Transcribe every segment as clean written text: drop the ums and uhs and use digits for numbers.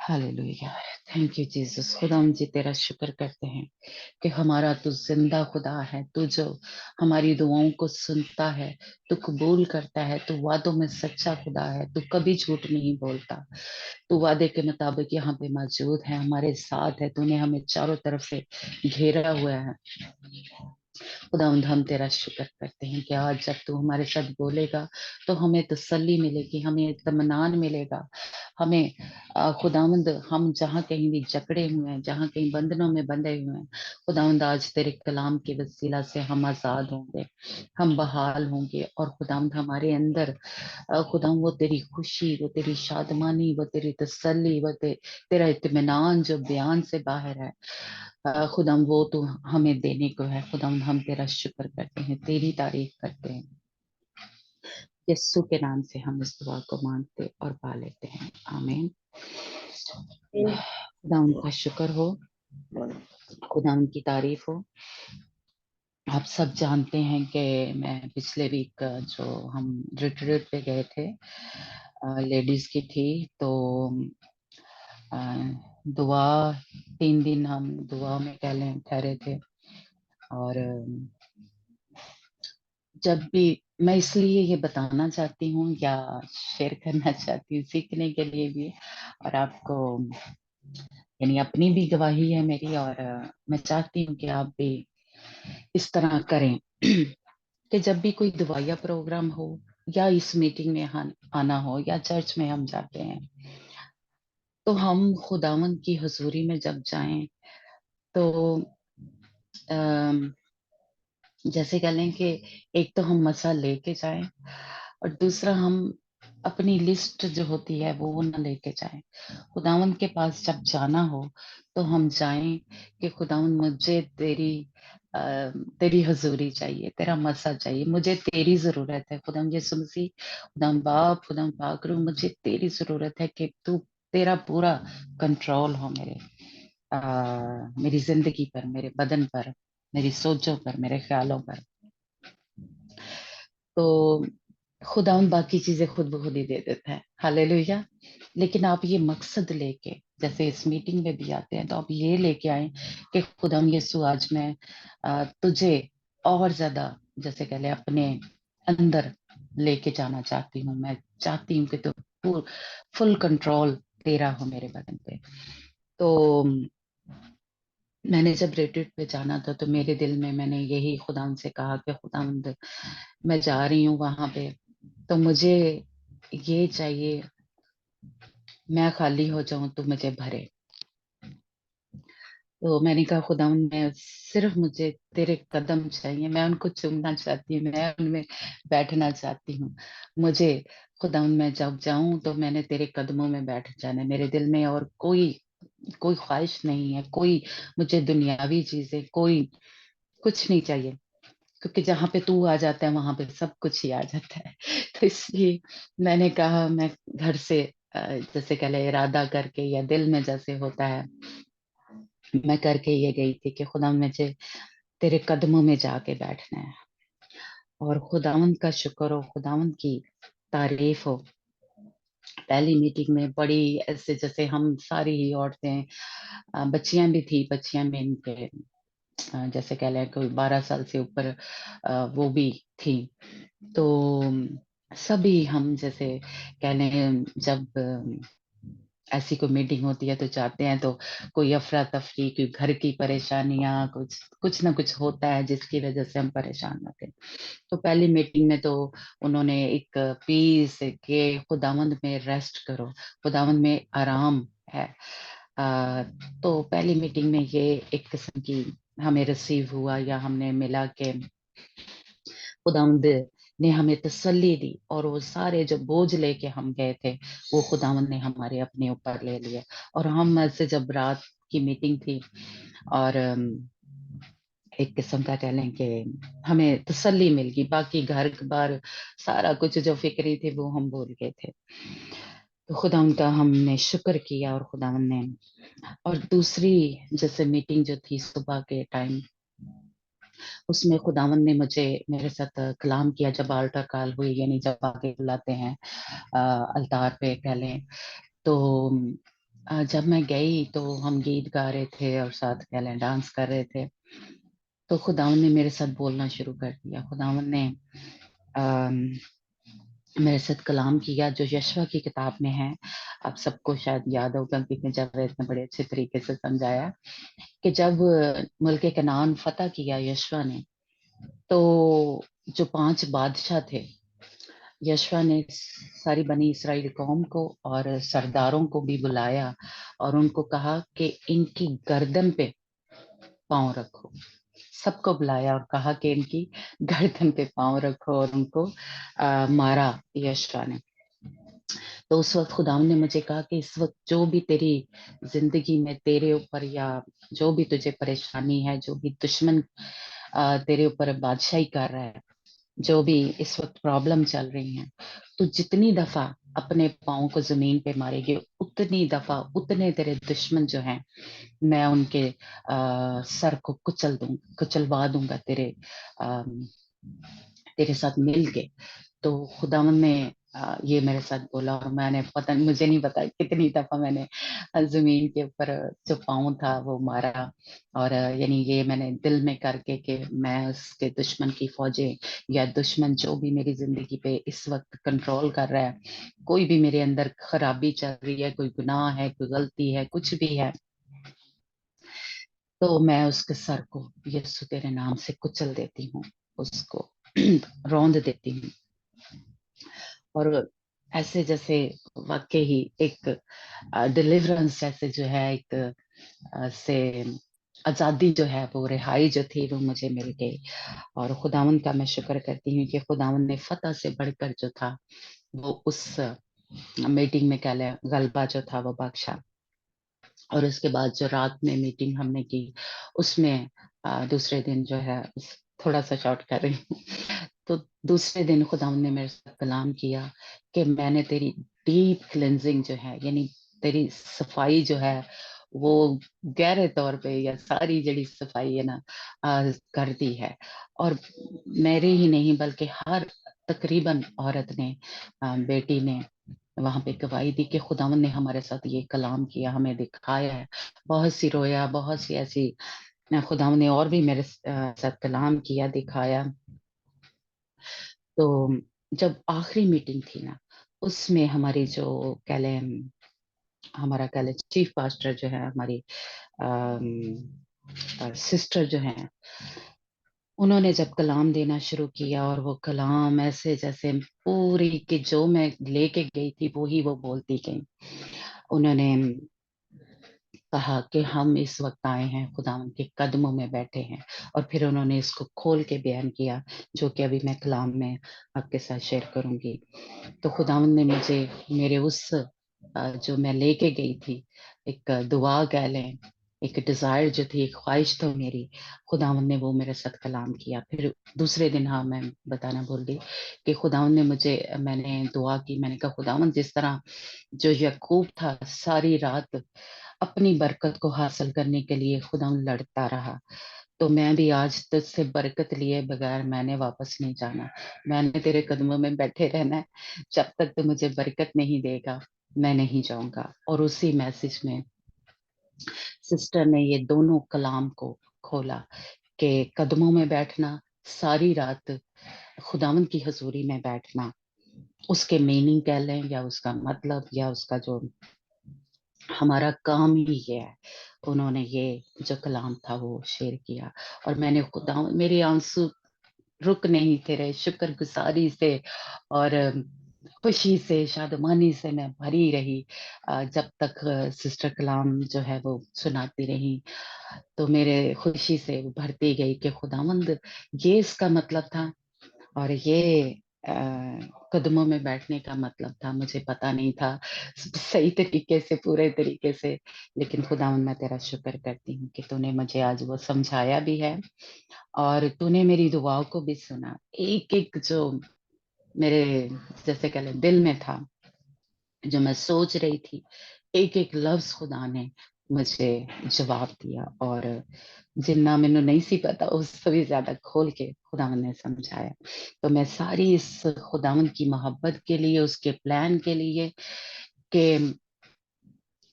Hallelujah. Thank you Jesus. खुदावंद जी तेरा शुक्र करते हैं कि हमारा तू जिंदा खुदा है, तू जो हमारी दुआओं को सुनता है, तू कबूल करता है, तू वादों में सच्चा खुदा है, तू कभी झूठ नहीं बोलता। तू वादे के मुताबिक यहाँ पे मौजूद है, हमारे साथ है, तूने हमें चारों तरफ से घेरा हुआ है। खुदावंद हम तेरा शुक्र करते हैं कि आज जब तू हमारे साथ बोलेगा तो हमें तसल्ली मिलेगी, हमें इत्मीनान मिलेगा। हमें खुदावंद हम जहाँ कहीं भी जकड़े हुए हैं, जहाँ कहीं बंधनों में बंधे हुए हैं, खुदावंद आज तेरे कलाम के वसीला से हम आजाद होंगे, हम बहाल होंगे। और खुदावंद हमारे अंदर खुदावंद वो तेरी खुशी, वो तेरी शादमानी, वो तेरी तसल्ली, तेरा इत्मीनान जो बयान से बाहर है, खुदाम वो तो हमें देने को है। खुदाम हम तेरा शुक्र करते हैं, तेरी तारीफ करते हैं। यस्सु के नाम से हम इस दुआ को मांगते और पा लेते हैं, आमीन। खुदाम का शुक्र हो, खुदाम की तारीफ हो। आप सब जानते हैं कि मैं पिछले वीक जो हम रिट्रीट पे गए थे, लेडीज की थी, तो अ, दुआ 3 दिन हम दुआ में कह लें ठहरे थे। और जब भी मैं इसलिए ये बताना चाहती हूँ या शेयर करना चाहती हूँ, सीखने के लिए भी, और आपको यानी अपनी भी गवाही है मेरी, और मैं चाहती हूँ कि आप भी इस तरह करें कि जब भी कोई दुआया प्रोग्राम हो या इस मीटिंग में आना हो या चर्च में हम जाते हैं, तो हम खुदावन की हुजूरी में जब जाएं तो अम, जैसे कह लें कि एक तो हम मसा लेके जाएं, और दूसरा हम अपनी लिस्ट जो होती है वो ना लेके जाएं। खुदावंद के पास जब जाना हो तो हम जाएं कि खुदावंद मुझे अ, तेरी हजूरी चाहिए, तेरा मसा चाहिए, मुझे तेरी जरूरत है। खुदावंद यीशु मसीह, खुदावंद बाप, खुदावंद पाक रूह, मुझे तेरी जरूरत है कि तू तेरा पूरा कंट्रोल हो मेरी जिंदगी पर, मेरे बदन पर, मेरी सोचों पर, मेरे ख्यालों पर। तो खुदावन बाकी चीजें खुद ब खुद ही दे देता है, हालेलुया। लेकिन आप ये मकसद लेके, जैसे इस मीटिंग में भी आते हैं, तो आप ये लेके आए कि खुदावन यीशु आज मैं तुझे और ज्यादा, जैसे कह ले, अपने अंदर लेके जाना चाहती हूँ। मैं चाहती हूँ कि तू फुल कंट्रोल तेरा हो मेरे बदन पे। तो मैंने जब रेट्रीट पे जाना था तो मेरे दिल में मैंने यही खुदावन से कहा कि खुदावंद मैं जा रही हूँ वहां पे, तो मुझे ये चाहिए, मैं खाली हो जाऊं तो मुझे भरे। तो मैंने कहा खुदावन मैं सिर्फ, मुझे तेरे कदम चाहिए, मैं उनको चूमना चाहती हूँ, मैं उनमें बैठना चाहती हूँ। मुझे खुदावन मैं जब जाऊं तो मैंने तेरे कदमों में बैठ जाना है। मेरे दिल में और कोई कोई ख्वाहिश नहीं है, कोई मुझे दुनियावी चीजें, कोई कुछ नहीं चाहिए, क्योंकि जहाँ पे तू आ जाता है वहां पे सब कुछ ही आ जाता है। तो इसलिए मैंने कहा मैं घर से जैसे कह ले इरादा करके या दिल में जैसे होता है, मैं करके ये गई थी कि खुदा मुझे तेरे कदमों में जाके बैठना है। और खुदावंद का शुक्र हो, खुदावंद की तारीफ हो। पहली मीटिंग में बड़ी ऐसे, जैसे हम सारी ही औरतें, बच्चियां भी थी, बच्चियां में इनके जैसे कह लें कोई 12 साल से ऊपर वो भी थी। तो सभी हम जैसे कह लें जब ऐसी कोई मीटिंग होती है तो जाते हैं, तो कोई अफरा तफरी, कोई घर की परेशानियां, कुछ कुछ ना कुछ होता है जिसकी वजह से हम परेशान होते हैं। तो पहली मीटिंग में तो उन्होंने एक पीस के खुदावंद में रेस्ट करो, खुदावंद में आराम है। आ, तो पहली मीटिंग में ये एक किस्म की हमें रिसीव हुआ, या हमने मिला के खुदावंद ने हमें तसल्ली दी, और वो सारे जो बोझ लेके हम गए थे वो खुदावंद ने हमारे अपने ऊपर ले लिया। और हम ऐसे जब रात की मीटिंग थी, और एक किस्म का कह लें कि हमें तसल्ली मिल गई, बाकी घर बार सारा कुछ जो फिक्री थी वो हम भूल गए थे। तो खुदावंद का हमने शुक्र किया, और खुदावंद ने, और दूसरी जैसे मीटिंग जो थी सुबह के टाइम, उसमें खुदावंद ने मुझे मेरे साथ कलाम किया, जब आल्टर कॉल हुई, यानी जब आगे बुलाते हैं अल्तार पे कह लें, तो जब मैं गई तो हम गीत गा रहे थे और साथ कह डांस कर रहे थे, तो खुदावन ने मेरे साथ बोलना शुरू कर दिया। खुदावन ने अम, मेरे साथ कलाम किया जो यशवा की किताब में है। आप सबको शायद याद होगा क्योंकि जावेद ने बड़े अच्छे तरीके से समझाया कि जब मुल्क कनान फतह किया यशवा ने, तो जो 5 बादशाह थे, यशवा ने सारी बनी इसराइल कौम को और सरदारों को भी बुलाया और उनको कहा कि इनकी गर्दन पे पांव रखो। सबको बुलाया और कहा कि इनकी गर्दन पे पांव रखो और उनको मारा यशवा ने। तो उस वक्त खुदावन ने मुझे कहा कि इस वक्त जो भी तेरी जिंदगी में तेरे ऊपर या जो भी तुझे परेशानी है, जो भी दुश्मन तेरे ऊपर बादशाही कर रहा है, जो भी इस वक्त प्रॉब्लम चल रही है, तो जितनी दफा अपने पाँव को जमीन पे मारेगी, उतनी दफा उतने तेरे दुश्मन जो हैं, मैं उनके सर को कुचलवा दूंगा तेरे साथ मिल के। तो खुदावन ने ये मेरे साथ बोला और मैंने मुझे नहीं पता कितनी दफा मैंने जमीन के ऊपर जो पाँव था वो मारा। और यानी ये मैंने दिल में करके कि मैं उसके दुश्मन की फौजें या दुश्मन जो भी मेरी जिंदगी पे इस वक्त कंट्रोल कर रहा है, कोई भी मेरे अंदर खराबी चल रही है, कोई गुनाह है, कोई गलती है, कुछ भी है, तो मैं उसके सर को यीशु तेरे नाम से कुचल देती हूँ, उसको रौंद देती हूँ। और ऐसे जैसे वाकई ही एक डिलीवरेंस जैसे जो है, एक से आजादी जो है, वो रिहाई जो थी वो मुझे मिल गई। और खुदावन का मैं शुक्र करती हूँ कि खुदावन ने फतह से बढ़कर जो था वो उस मीटिंग में कह लें गलबा जो था वो बख्शा। और उसके बाद जो रात में मीटिंग हमने की उसमें दूसरे दिन जो है, थोड़ा सा शॉर्ट कर रही हूँ, तो दूसरे दिन खुदावन ने मेरे साथ कलाम किया कि मैंने तेरी डीप क्लेंजिंग जो है, यानी तेरी सफाई जो है वो गहरे तौर पे या सारी जड़ी सफाई है ना कर दी है। और मेरे ही नहीं बल्कि हर तकरीबन औरत ने बेटी ने वहां पे गवाही दी कि खुदावन ने हमारे साथ ये कलाम किया, हमें दिखाया है। बहुत सी रोया, बहुत सी ऐसी खुदावन ने और भी मेरे साथ कलाम किया, दिखाया। तो जब आखिरी मीटिंग थी ना, उसमें हमारी जो कह लें हमारा कह लें चीफ पास्टर जो है, हमारी सिस्टर जो है, उन्होंने जब कलाम देना शुरू किया और वो कलाम ऐसे जैसे पूरी कि जो मैं लेके गई थी वो ही वो बोलती गई। उन्होंने कहा कि हम इस वक्त आए हैं खुदावन के कदमों में बैठे हैं। और फिर उन्होंने इसको खोल के बयान किया जो कि अभी मैं कलाम में आपके साथ शेयर करूंगी। तो खुदावन ने मुझे मेरे उस जो मैं लेके गई थी, एक दुआ कह लें, एक डिजायर जो थी, एक ख्वाहिश तो मेरी, खुदावन ने वो मेरे साथ कलाम किया। फिर दूसरे दिन, हाँ मैं बताना भूल गई कि खुदावन ने मैंने दुआ की, मैंने कहा खुदावन जिस तरह जो यकूब था सारी रात अपनी बरकत को हासिल करने के लिए खुदावन लड़ता रहा, तो मैं भी आज तुझसे बरकत लिए बगैर मैंने वापस नहीं जाना। मैंने तेरे कदमों में बैठे रहना है, जब तक तू मुझे बरकत नहीं देगा मैं नहीं जाऊंगा। और उसी मैसेज में सिस्टर ने ये दोनों कलाम को खोला कि कदमों में बैठना, सारी रात खुदावन की हजूरी में बैठना, उसके मीनिंग कह लें या उसका मतलब या उसका जो हमारा काम ही ये है। उन्होंने ये जो कलाम था वो शेयर किया और मैंने खुदा, मेरे आंसू रुक नहीं थे रहे, शुक्रगुजारी से और खुशी से, शादमानी से मैं भरी रही जब तक सिस्टर कलाम जो है वो सुनाती रही। तो मेरे खुशी से भरती गई कि खुदावंद ये इसका मतलब था। और ये अ, कदमों में बैठने का मतलब था, मुझे पता नहीं था सही तरीके से, पूरे तरीके से। लेकिन खुदावंद मैं तेरा शुक्र करती हूँ कि तूने मुझे आज वो समझाया भी है और तूने मेरी दुआओं को भी सुना। एक एक जो मेरे जैसे कह ले दिल में था, जो मैं सोच रही थी, एक एक लफ्ज खुदा ने मुझे जवाब दिया। और जिन्ना मैंने नहीं सी पता उससे भी ज्यादा खोल के खुदावन ने समझाया। तो मैं सारी इस खुदावन की मोहब्बत के लिए, उसके प्लान के लिए कि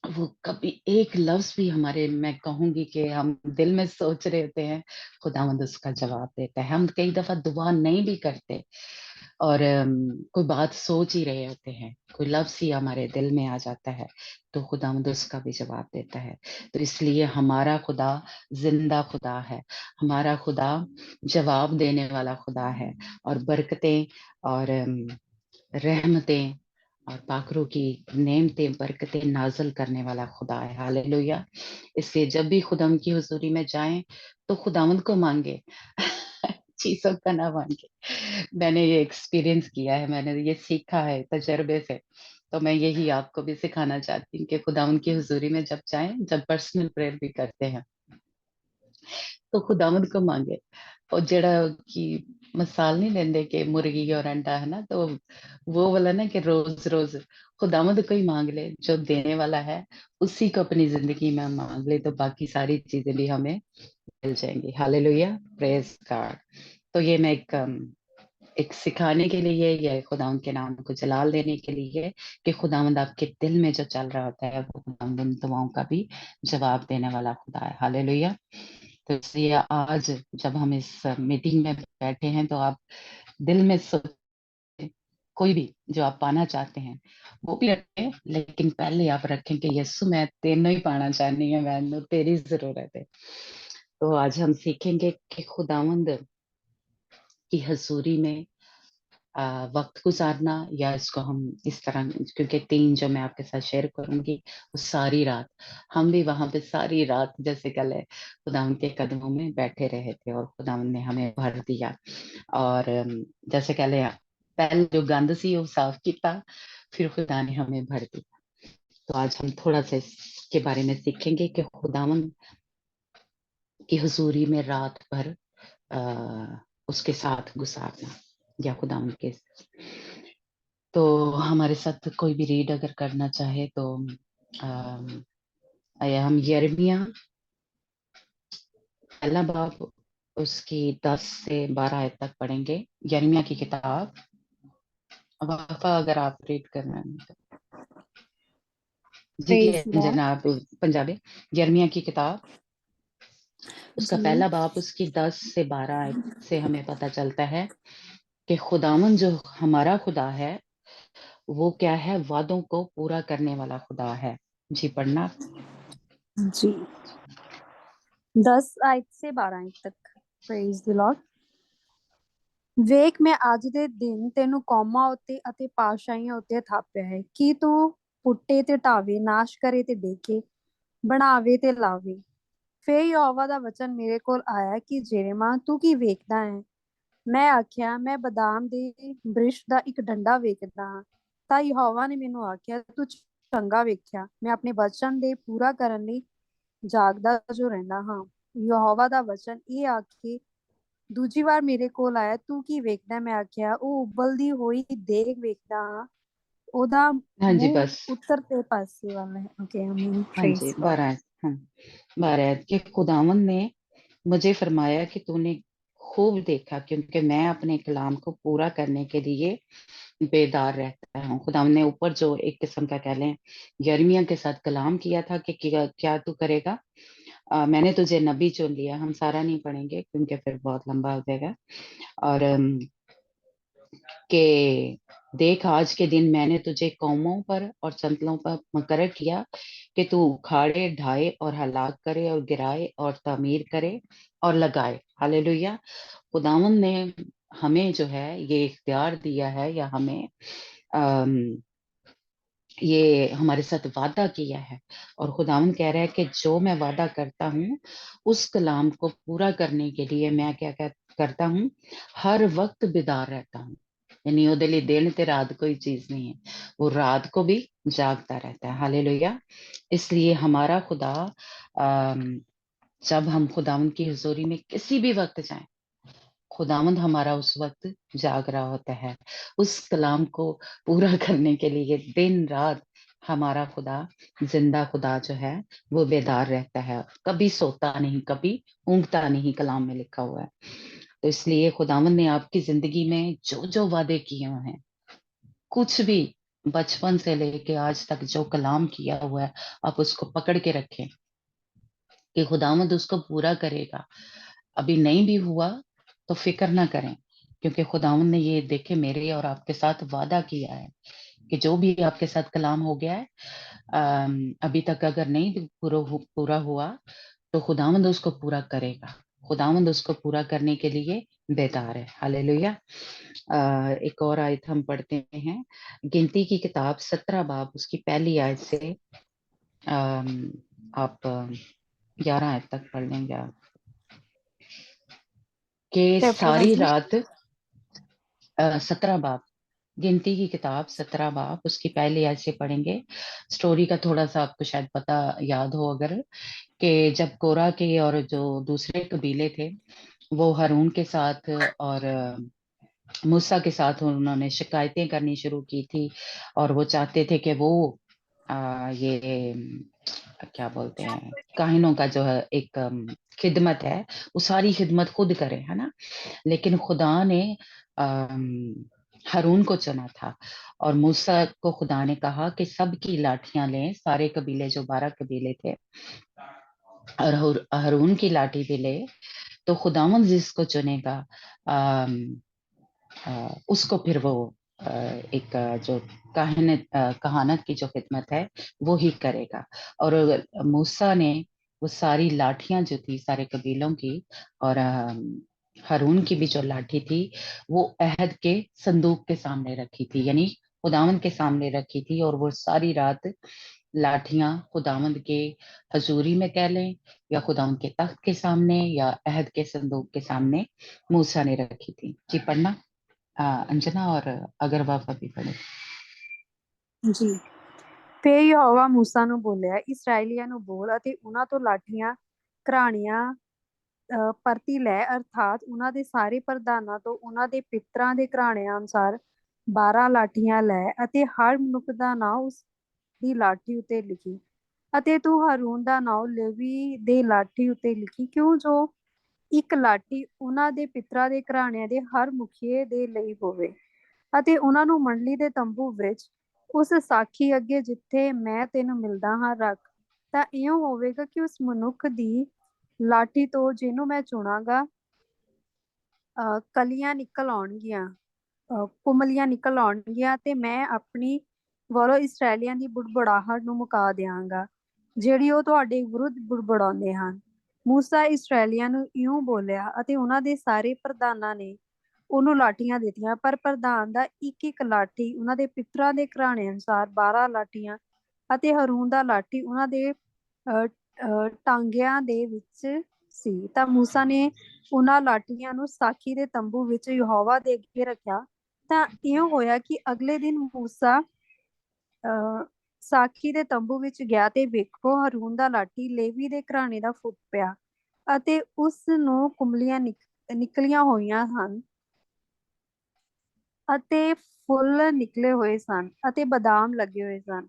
वो कभी एक लफ्ज भी हमारे, मैं कहूंगी कि हम दिल में सोच रहे होते हैं, खुदावंद उसका जवाब देता है। हम कई दफा दुआ नहीं भी करते और कोई बात सोच ही रहे होते हैं, कोई लफ्ज ही हमारे दिल में आ जाता है, तो खुदावंद उसका भी जवाब देता है। तो इसलिए हमारा खुदा जिंदा खुदा है, हमारा खुदा जवाब देने वाला खुदा है, और बरकतें और रहमतें और पाकरों की नेमतें बरकतें नाजल करने वाला खुदा है। हालेलुया। इसलिए जब भी खुदावंद की हुजूरी में जाएं तो खुदावंद को मांगे, चीजों का ना मांगे। मैंने ये एक्सपीरियंस किया है, मैंने ये सीखा है तजर्बे से। तो मैं यही आपको भी सिखाना चाहती हूँ कि खुदावंद की हुजूरी में जब जाएं, जब पर्सनल प्रेयर भी करते हैं, तो खुदावंद को मांगे। और जड़ा की मिसाल नहीं लेंदे कि मुर्गी और अंडा है ना, तो वो वाला ना कि रोज रोज खुदावंद को ही मांग ले, जो देने वाला है उसी को अपनी जिंदगी में मांग ले, तो बाकी सारी चीजें भी हमें मिल जाएंगी। Hallelujah, praise God. तो ये मैं एक सिखाने के लिए या खुदावंद के नाम को जलाल देने के लिए कि खुदावंद आपके दिल में जो चल रहा होता है, वो खुदावंद उन दुआओं का भी जवाब देने वाला खुदा है। हालेलुया। तो इसलिए आज जब हम इस मीटिंग में बैठे हैं, तो आप दिल में सोच, कोई भी जो आप पाना चाहते हैं वो भी रखें, लेकिन पहले आप रखें कि यीशु मैं तेनों ही पाना चाहनी है, मैं तेरी जरूरत है। तो आज हम सीखेंगे कि खुदावंद की हजूरी में वक्त गुजारना, या इसको हम इस तरह, क्योंकि तीन जो मैं आपके साथ शेयर करूंगी वो सारी रात, हम भी वहां पे सारी रात जैसे कल है खुदावन के कदमों में बैठे रहे थे, और खुदावन ने हमें भर दिया। और जैसे कल पहले जो गंद सी वो साफ किया, फिर खुदा ने हमें भर दिया। तो आज हम थोड़ा सा इसके बारे में सीखेंगे कि खुदावन की हुजूरी में रात भर उसके साथ गुजारना, या खुदावन के। तो हमारे साथ कोई भी रीड अगर करना चाहे तो अम, हम यिर्मयाह पहला बाब उसकी 10 से 12 आयत तक पढ़ेंगे। यिर्मयाह की किताब, वाफा अगर आप रीड करना है तो। जी प्रेज लॉर्ड। जनाब, पंजाबी। यिर्मयाह की किताब, उसका जी पहला बाब उसकी 10 से 12 आयत से हमें पता चलता है कि खुदावन जो हमारा खुदा है वो क्या है, वादों को पूरा करने वाला खुदा है। जी पढ़ना। जी 10 आयत से 12 आयत तक। Praise the Lord. ਵੇਖ ਮੈਂ ਅੱਜ ਦੇ ਦਿਨ ਤੈਨੂੰ ਕੌਮਾਂ ਉੱਤੇ ਅਤੇ ਪਾਤਸ਼ਾਹੀਆਂ ਉੱਤੇ ਥਾਪਿਆ ਹੈ ਕਿ ਤੂੰ ਪੁੱਟੇ ਤੇ ਢਾਵੇ, ਨਾਸ਼ ਕਰੇ ਤੇ ਡੇਕੇ, ਬਣਾਵੇ ਤੇ ਲਾਵੇ। ਫੇਰ ਯਹੋਵਾ ਦਾ ਵਚਨ ਮੇਰੇ ਕੋਲ ਆਇਆ ਕਿ ਯਿਰਮਿਆ ਤੂੰ ਕੀ ਵੇਖਦਾ ਹੈ? ਮੈਂ ਆਖਿਆ, ਮੈਂ ਬਦਾਮ ਦੇ ਬ੍ਰਿਸ਼ ਦਾ ਇੱਕ ਡੰਡਾ ਵੇਖਦਾ ਹਾਂ। ਤਾਂ ਯਹੋਵਾ ਨੇ ਮੈਨੂੰ ਆਖਿਆ, ਤੂੰ ਚੰਗਾ ਵੇਖਿਆ, ਮੈਂ ਆਪਣੇ ਵਚਨ ਦੇ ਪੂਰਾ ਕਰਨ ਲਈ ਜਾਗਦਾ ਜੋ ਰਹਿੰਦਾ ਹਾਂ। ਯਹੋਵਾ ਦਾ ਵਚਨ ਇਹ ਆਖੇ ਦੂਜੀ ਵਾਰ ਮੇਰੇ ਕੋਲ ਆਇਆ, ਤੂੰ ਕੀ ਵੇਖਦਾ? ਮੈਂ ਆਖਿਆ, ਉਹ ਉਬਲਦੀ ਹੋਈ ਦੇਗ ਵੇਖਦਾ ਹਾਂ, ਉਹਦਾ हाँ जी ਮੂੰਹ बस। ਉੱਤਰ ਦੇ ਪਾਸੇ ਵਾਲਾ है। ओके आमीन। हाँ जी प्रेज गॉड। 12। हाँ 12 कि खुदावन ने मुझे फरमाया कि तूने खूब देखा, क्योंकि मैं अपने कलाम को पूरा करने के लिए बेदार रहता हूँ। खुदावन ने ऊपर जो एक किस्म का कह लें यिर्मयाह के साथ कलाम किया था कि क्या तू करेगा, मैंने तुझे नबी चुन लिया। हम सारा नहीं पढ़ेंगे क्योंकि फिर बहुत लंबा हो जाएगा। और कि देख आज के दिन मैंने तुझे कौमों पर और संतलों पर मुकर्रर किया कि तू उखाड़े, ढाए और हलाक करे, और गिराए और तामीर करे और लगाए। हालेलुया। खुदावन ने हमें जो है ये इख्तियार दिया है, या हमें अम, ये हमारे साथ वादा किया है। और खुदावन कह रहा है कि जो मैं वादा करता हूँ उस कलाम को पूरा करने के लिए मैं क्या करता हूँ, हर वक्त बेदार रहता हूँ। यानी ਉਹਦੇ ਲਈ दिन ते रात कोई चीज नहीं है, वो रात को भी जागता रहता है। हालेलुया। इसलिए हमारा खुदा जब हम खुदावंद की हुजूरी में किसी भी वक्त जाएं, खुदावंद हमारा उस वक्त जाग रहा होता है उस कलाम को पूरा करने के लिए। दिन रात हमारा खुदा, जिंदा खुदा जो है वो बेदार रहता है, कभी सोता नहीं, कभी ऊँघता नहीं, कलाम में लिखा हुआ है। तो इसलिए खुदावंद ने आपकी जिंदगी में जो जो वादे किए हुए हैं, कुछ भी बचपन से लेके आज तक जो कलाम किया हुआ है, आप उसको पकड़ के रखें कि खुदावंद उसको पूरा करेगा। अभी नहीं भी हुआ तो फिक्र ना करें, क्योंकि खुदावंद ने ये देखे मेरे और आपके साथ वादा किया है कि जो भी आपके साथ कलाम हो गया है, अभी तक अगर नहीं भी पूरा हुआ तो खुदावंद उसको पूरा करेगा। खुदावंद उसको पूरा करने के लिए बेदार है। हालेलुया। एक और आयत हम पढ़ते हैं, गिनती की किताब 17 बाब उसकी पहली आयत से आप 11 आयत तक पढ़ लेंगे आप। कि चैप्टर सारी वाइज में। रात 17 बाब, गिनती की किताब 17 बाब उसकी पहली आयत से पढ़ेंगे। स्टोरी का थोड़ा सा आपको शायद पता याद हो अगर, कि जब कोरा के और जो दूसरे कबीले थे वो हारून के साथ और मूसा के साथ उन्होंने शिकायतें करनी शुरू की थी, और वो चाहते थे कि वो ये क्या बोलते हैं, काहिनों का जो है एक खिदमत है, वो सारी खिदमत खुद करे, है ना। लेकिन खुदा ने हारून को चुना था, और मूसा को खुदा ने कहा कि सबकी लाठियां लें, सारे कबीले जो 12 कबीले थे, और हारून की लाठी भी ले, तो खुदावंद जिसको चुनेगा उसको फिर वो एक जो कहानत की जो खिदमत है वो ही करेगा। और मूसा ने वो सारी लाठियां जो थी सारे कबीलों की, और हारून की भी जो लाठी थी, वो अहद के संदूक के सामने रखी थी, यानी खुदावंद के सामने रखी थी, और वो सारी रात लाठियां खुदावंद के हजूरी में कह लें, या खुदावंद के तख्त के सामने, या अहद के संदूक के सामने मूसा ने रखी थी। जी पढ़ना अंजना, और अगर वह भी पढ़े। ਜੀ। ਫੇਰ ਯਹੋਵਾ ਮੂਸਾ ਨੂੰ ਬੋਲਿਆ, ਇਸਰਾਏਲੀਆਂ ਨੂੰ ਬੋਲ ਅਤੇ ਉਹਨਾਂ ਤੋਂ ਲਾਠੀਆਂ ਘਰਾਣੀਆਂ ਪਰਤੀ ਲੈ, ਅਰਥਾਤ ਉਹਨਾਂ ਦੇ ਸਾਰੇ ਪ੍ਰਧਾਨਾਂ ਤੋਂ ਉਹਨਾਂ ਦੇ ਪਿਤਰਾਂ ਦੇ ਘਰਾਣਿਆਂ ਅਨੁਸਾਰ 12 ਲਾਠੀਆਂ ਲੈ, ਅਤੇ ਹਰ ਮਨੁੱਖ ਦਾ ਨਾਂ ਉਸ ਦੀ ਲਾਠੀ ਉੱਤੇ ਲਿਖੀ, ਅਤੇ ਤੂੰ ਹਾरून ਦਾ ਨਾਂ ਲੇਵੀ ਦੇ ਲਾਠੀ ਉੱਤੇ ਲਿਖੀ, ਕਿਉਂ ਜੋ ਇੱਕ ਲਾਠੀ ਉਹਨਾਂ ਦੇ ਪਿਤਰਾਂ ਦੇ ਘਰਾਣਿਆਂ ਦੇ ਹਰ ਮੁਖੀਏ ਦੇ ਲਈ ਹੋਵੇ, ਅਤੇ ਉਹਨਾਂ ਨੂੰ ਮੰਡਲੀ ਦੇ ਤੰਬੂ ਵਿੱਚ ਉਸ ਸਾਖੀ ਅੱਗੇ ਜਿੱਥੇ ਮੈਂ ਤੈਨੂੰ ਮਿਲਦਾ ਹਾਂ ਰੱਖ। ਤਾਂ ਇਉਂ ਹੋਵੇਗਾ ਕਿ ਉਸ ਮਨੁੱਖ ਦੀ ਲਾਠੀ ਤੋਂ ਜਿਹਨੂੰ ਮੈਂ ਚੁਣਾਂਗਾ ਕਲੀਆਂ ਨਿਕਲ ਆਉਣਗੀਆਂ, ਕੁਮਲੀਆਂ ਨਿਕਲ ਆਉਣਗੀਆਂ, ਤੇ ਮੈਂ ਆਪਣੀ ਵੱਲੋਂ ਇਸਰਾਏਲੀਆਂ ਦੀ ਬੁੜਬੁੜਾਹਟ ਨੂੰ ਮੁਕਾ ਦਿਆਂਗਾ, ਜਿਹੜੀ ਉਹ ਤੁਹਾਡੇ ਵਿਰੁੱਧ ਬੁੜਬੁੜਾਉਂਦੇ ਹਨ। ਮੂਸਾ ਇਸਰਾਏਲੀਆਂ ਨੂੰ ਇਉਂ ਬੋਲਿਆ, ਅਤੇ ਉਹਨਾਂ ਦੇ ਸਾਰੇ ਪ੍ਰਧਾਨਾਂ ਨੇ ਉਹਨੂੰ ਲਾਠੀਆਂ ਦਿੱਤੀਆਂ, ਪਰ ਪ੍ਰਧਾਨ ਦਾ ਇੱਕ ਇੱਕ ਲਾਠੀ ਉਹਨਾਂ ਦੇ ਪਿਤਰਾਂ ਦੇ ਘਰਾਣੇ ਅਨੁਸਾਰ 12 ਲਾਠੀਆਂ, ਅਤੇ ਹਾरून ਦਾ ਲਾਠੀ ਉਹਨਾਂ ਦੇ ਟਾਂਗਿਆਂ ਦੇ ਵਿੱਚ ਸੀ। ਤਾਂ ਮੂਸਾ ਨੇ ਉਹਨਾਂ ਲਾਠੀਆਂ ਨੂੰ ਸਾਖੀ ਦੇ ਤੰਬੂ ਵਿੱਚ ਯਹੋਵਾ ਦੇ ਅੱਗੇ ਰੱਖਿਆ। ਤਾਂ ਇਉਂ ਹੋਇਆ ਕਿ ਅਗਲੇ ਦਿਨ ਮੂਸਾ ਸਾਖੀ ਦੇ ਤੰਬੂ ਵਿੱਚ ਗਿਆ, ਤੇ ਵੇਖੋ ਹਾरून ਦਾ ਲਾਠੀ ਲੇਵੀ ਦੇ ਘਰਾਣੇ ਦਾ ਫੁੱਟ ਪਿਆ, ਅਤੇ ਉਸ ਨੂੰ ਕੁਮਲੀਆਂ ਨਿਕਲੀਆਂ ਹੋਈਆਂ ਹਨ, ਅਤੇ ਫੁੱਲ ਨਿਕਲੇ ਹੋਏ ਸਨ, ਅਤੇ ਬਦਾਮ ਲੱਗੇ ਹੋਏ ਸਨ।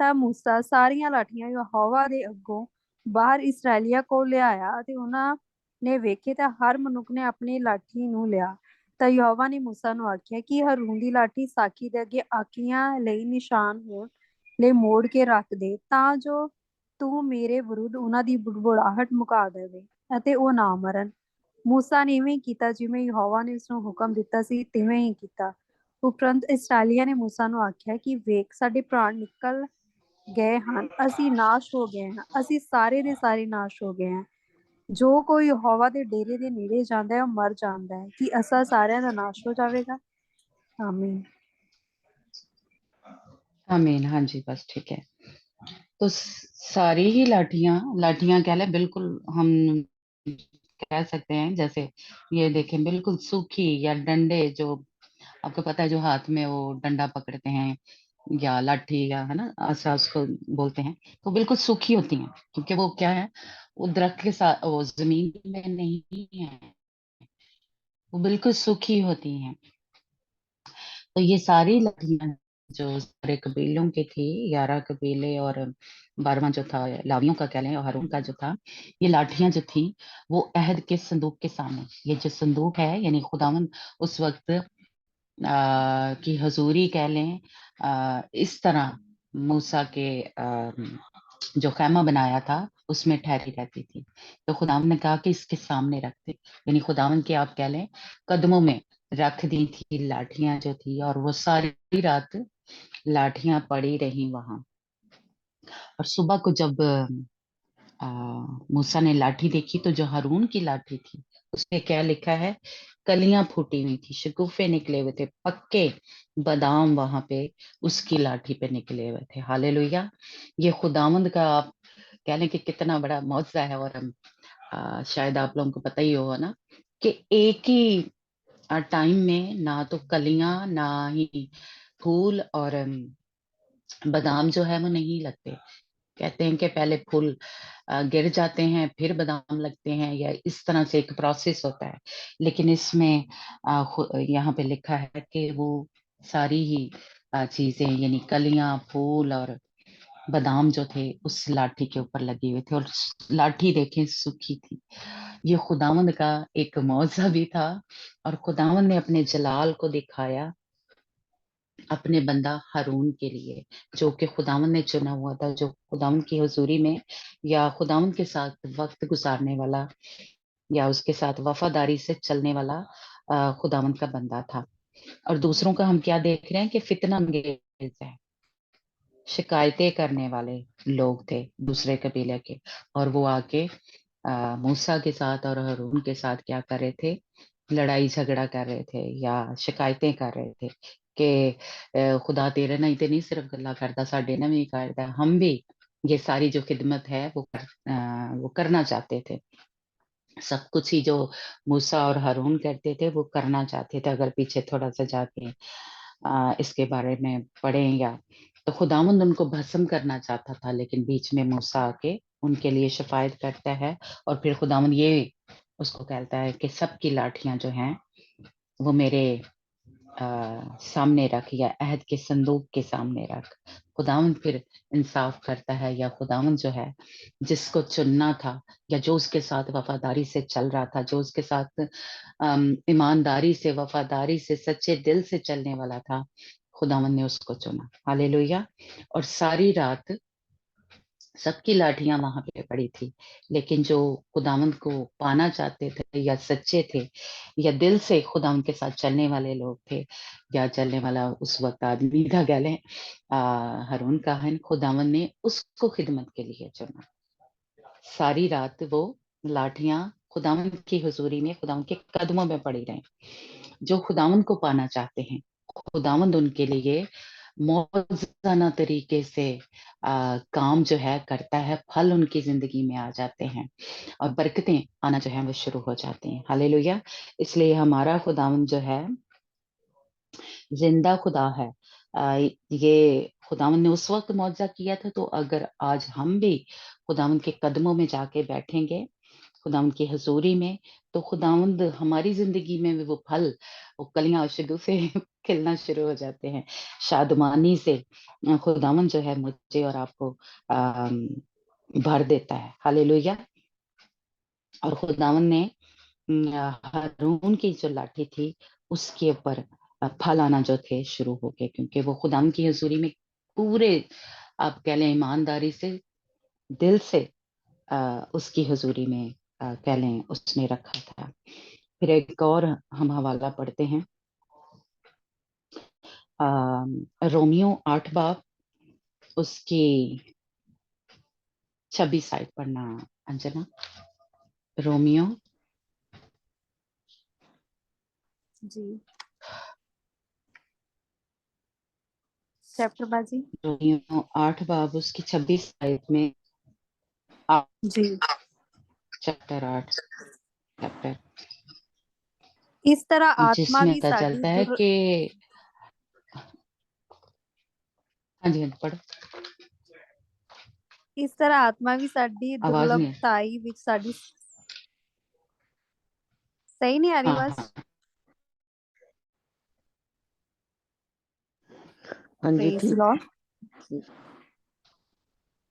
ਤਾਂ ਮੂਸਾ ਸਾਰੀਆਂ ਲਾਠੀਆਂ ਯਹੋਵਾ ਦੇ ਅੱਗੋਂ ਬਾਹਰ ਇਸਰਾਏਲੀਆਂ ਕੋਲ ਲਿਆਇਆ, ਅਤੇ ਉਹਨਾਂ ਨੇ ਵੇਖੇ ਤਾਂ ਹਰ ਮਨੁੱਖ ਨੇ ਆਪਣੀ ਲਾਠੀ ਨੂੰ ਲਿਆ। ਤਾਂ ਯਹੋਵਾ ਨੇ ਮੂਸਾ ਨੂੰ ਆਖਿਆ ਕਿ ਹਾरून ਦੀ ਲਾਠੀ ਸਾਖੀ ਦੇ ਅੱਗੇ ਆਖੀਆਂ ਲਈ ਨਿਸ਼ਾਨ ਹੋਣ ਲਈ ਮੋੜ ਕੇ ਰੱਖ ਦੇ, ਤਾਂ ਜੋ ਤੂੰ ਮੇਰੇ ਵਿਰੁੱਧ ਉਹਨਾਂ ਦੀ ਬੁੜਬੁੜਾਹਟ ਮੁਕਾ ਦੇਵੇ, ਅਤੇ ਉਹ ਨਾ ਮਰਨ। ਮੂਸਾ ਨੇ ਇਵੇਂ ਕੀਤਾ ਜਿਵੇਂ ਯਹੋਵਾ ਨੇ ਉਸਨੂੰ ਹੁਕਮ ਦਿੱਤਾ ਸੀ, ਤਿਵੇਂ ਹੀ ਕੀਤਾ। ਉਪਰੰਤ ਇਸਰਾਏਲੀਆਂ ਨੇ ਮੂਸਾ ਨੂੰ ਆਖਿਆ ਕਿ ਵੇਖ, ਸਾਡੇ ਪ੍ਰਾਣ ਨਿਕਲ ਗਏ ਹਨ, ਅਸੀਂ ਨਾਸ਼ ਹੋ ਗਏ ਹਾਂ, ਅਸੀਂ ਸਾਰੇ ਦੇ ਸਾਰੇ ਨਾਸ਼ ਹੋ ਗਏ ਹਾਂ। ਜੋ ਕੋਈ ਯਹੋਵਾ ਦੇ ਡੇਰੇ ਦੇ ਨੇੜੇ ਜਾਂਦਾ ਹੈ ਉਹ ਮਰ ਜਾਂਦਾ ਹੈ। ਕਿ ਅਸਾਂ ਸਾਰਿਆਂ ਦਾ ਨਾਸ਼ ਹੋ ਜਾਵੇਗਾ? ਆਮੀਨ। आमीन। हाँ जी, बस ठीक है। तो सारी ही लाठियां लाठियां कह लें, बिल्कुल हम कह सकते हैं, जैसे ये देखें बिल्कुल सूखी, या डंडे जो आपको पता है जो हाथ में वो डंडा पकड़ते हैं, या लाठी, या है ना आसा उसको बोलते हैं, तो बिल्कुल सूखी होती हैं, क्योंकि वो क्या है, वो दरख्त के साथ, वो जमीन में नहीं है, वो बिल्कुल सूखी होती हैं। तो ये सारी लाठियां जो सारे कबीलों की थी, 11 कबीले और 12वां जो था लावियों का कह लें, और हारून का जो था, ये लाठियां जो थी वो अहद के संदूक के सामने, ये जो संदूक है, यानी खुदावन उस वक्त की हजूरी कह लें, इस तरह मूसा के जो खैमा बनाया था उसमें ठहरी रहती थी। तो खुदावंद ने कहा कि इसके सामने रख दे, यानी खुदावंद के आप कह लें कदमों में रख दी थी लाठियां जो थी, और वो सारी रात लाठियां पड़ी रही वहां। और सुबह को जब आ, मूसा ने लाठी देखी तो जो हारून की लाठी थी उसपे क्या लिखा है, कलियां फूटी हुई थी, शगुफे निकले हुए थे, पक्के बादाम वहां पे उसकी लाठी पे निकले हुए थे। हालेलुया। ये खुदावंद का आप कह लें कि कितना बड़ा मौजज़ा है। और हम शायद आप लोगों को पता ही होगा ना कि एक ही टाइम में ना तो कलियां ना ही फूल और बादाम जो है वो नहीं लगते। कहते हैं कि पहले फूल गिर जाते हैं फिर बादाम लगते हैं, या इस तरह से एक प्रोसेस होता है। लेकिन इसमें यहाँ पे लिखा है कि वो सारी ही चीजें यानी कलियां फूल और बादाम जो थे उस लाठी के ऊपर लगे हुए थे, और लाठी देखें सूखी थी। ये खुदावंद का एक मौजज़ा भी था, और खुदावंद ने अपने जलाल को दिखाया अपने बंदा हारून के लिए, जो कि खुदावंद ने चुना हुआ था, जो खुदावंद की हुजूरी में या खुदावंद के साथ वक्त गुजारने वाला या उसके साथ वफादारी से चलने वाला खुदावंद का बंदा था। और दूसरों का हम क्या देख रहे हैं कि फितना अंगेज है, शिकायतें करने वाले लोग थे दूसरे कबीले के, और वो आके मूसा के साथ और हारून के साथ क्या कर रहे थे, लड़ाई झगड़ा कर रहे थे या शिकायतें कर रहे थे कि खुदा तेरे ना ही नहीं सिर्फ गल्ला करता, साडे ना भी करता, हम भी ये सारी जो खिदमत है वो करना चाहते थे। सब कुछ ही जो मूसा और हारून करते थे वो करना चाहते थे। अगर पीछे थोड़ा सा जाके इसके बारे में पढ़ें, या तो खुदावंद उनको भस्म करना चाहता था, लेकिन बीच में मूसा आके उनके लिए शफायत करता है। और फिर खुदावंद ये उसको कहता है कि सबकी लाठियां जो हैं वो मेरे सामने रख, या अहद के संदूक के सामने रख। खुदावंद फिर इंसाफ करता है, या खुदावंद जो है जिसको चुनना था या जो उसके साथ वफादारी से चल रहा था, जो उसके साथ ईमानदारी से वफादारी से सच्चे दिल से चलने वाला था, खुदावंद ने उसको चुना। हालेलुया। और सारी रात सबकी लाठियां वहां पे पड़ी थी, लेकिन जो खुदावंद को पाना चाहते थे या सच्चे थे या दिल से खुदावंद के साथ चलने वाले लोग थे, या चलने वाला उस वक्त आदमी था कह लें हारून काहन, खुदावंद ने उसको खिदमत के लिए चुना। सारी रात वो लाठियां खुदावंद की हुजूरी में खुदावंद के कदमों में पड़ी रहीं। जो खुदावंद को पाना चाहते हैं, खुदावंद उनके लिए मौजूदा तरीके से काम जो है करता है, फल उनकी जिंदगी में आ जाते हैं और बरकतें आना जो है वो शुरू हो जाती हैं। हालेलुया। इसलिए हमारा खुदावंद जो है जिंदा खुदा है। ये खुदावंद ने उस वक्त मौजज़ा किया था, तो अगर आज हम भी खुदावंद के कदमों में जाके बैठेंगे, खुदावंद की हजूरी में, तो खुदावंद हमारी जिंदगी में भी वो फल, वो कलियां और शगुफे खिलना शुरू हो जाते हैं। शादमानी से खुदावंद जो है मुझे और आपको अम, भर देता है। हालेलुया। और खुदावंद ने हारून की जो लाठी थी उसके ऊपर फल आना जो थे शुरू हो गए, क्योंकि वो खुदावंद की हजूरी में पूरे आप कह लें ईमानदारी से दिल से उसकी हजूरी में कह लें उसने रखा था। फिर एक और हम हवाला पढ़ते हैं, रोमियो 8 बाब उसकी 26 साइड पढ़ना अंजना। रोमियो जी चैप्टर बाजी। रोमियो 8 बाब उसकी 26 साइड में जी चैप्टर 8 चैप्टर इस तरह आत्मा जिसमें भी पता साडी चलता है दुर कि हाँ जी हाँ जी, पढ़ो। ਇਸ ਤਰ੍ਹਾਂ ਆਤਮਾ ਵੀ ਸਾਡੀ आवाज नहीं है। ਦੁਰਲਭਤਾਈ ਵਿੱਚ ਸਾਡੀ ਸਹੀ ਨਹੀਂ ਆ ਰਹੀ हाँ ਆਵਾਜ਼। हाँ हाँ जी प्रेज ठीक। लॉर्ड।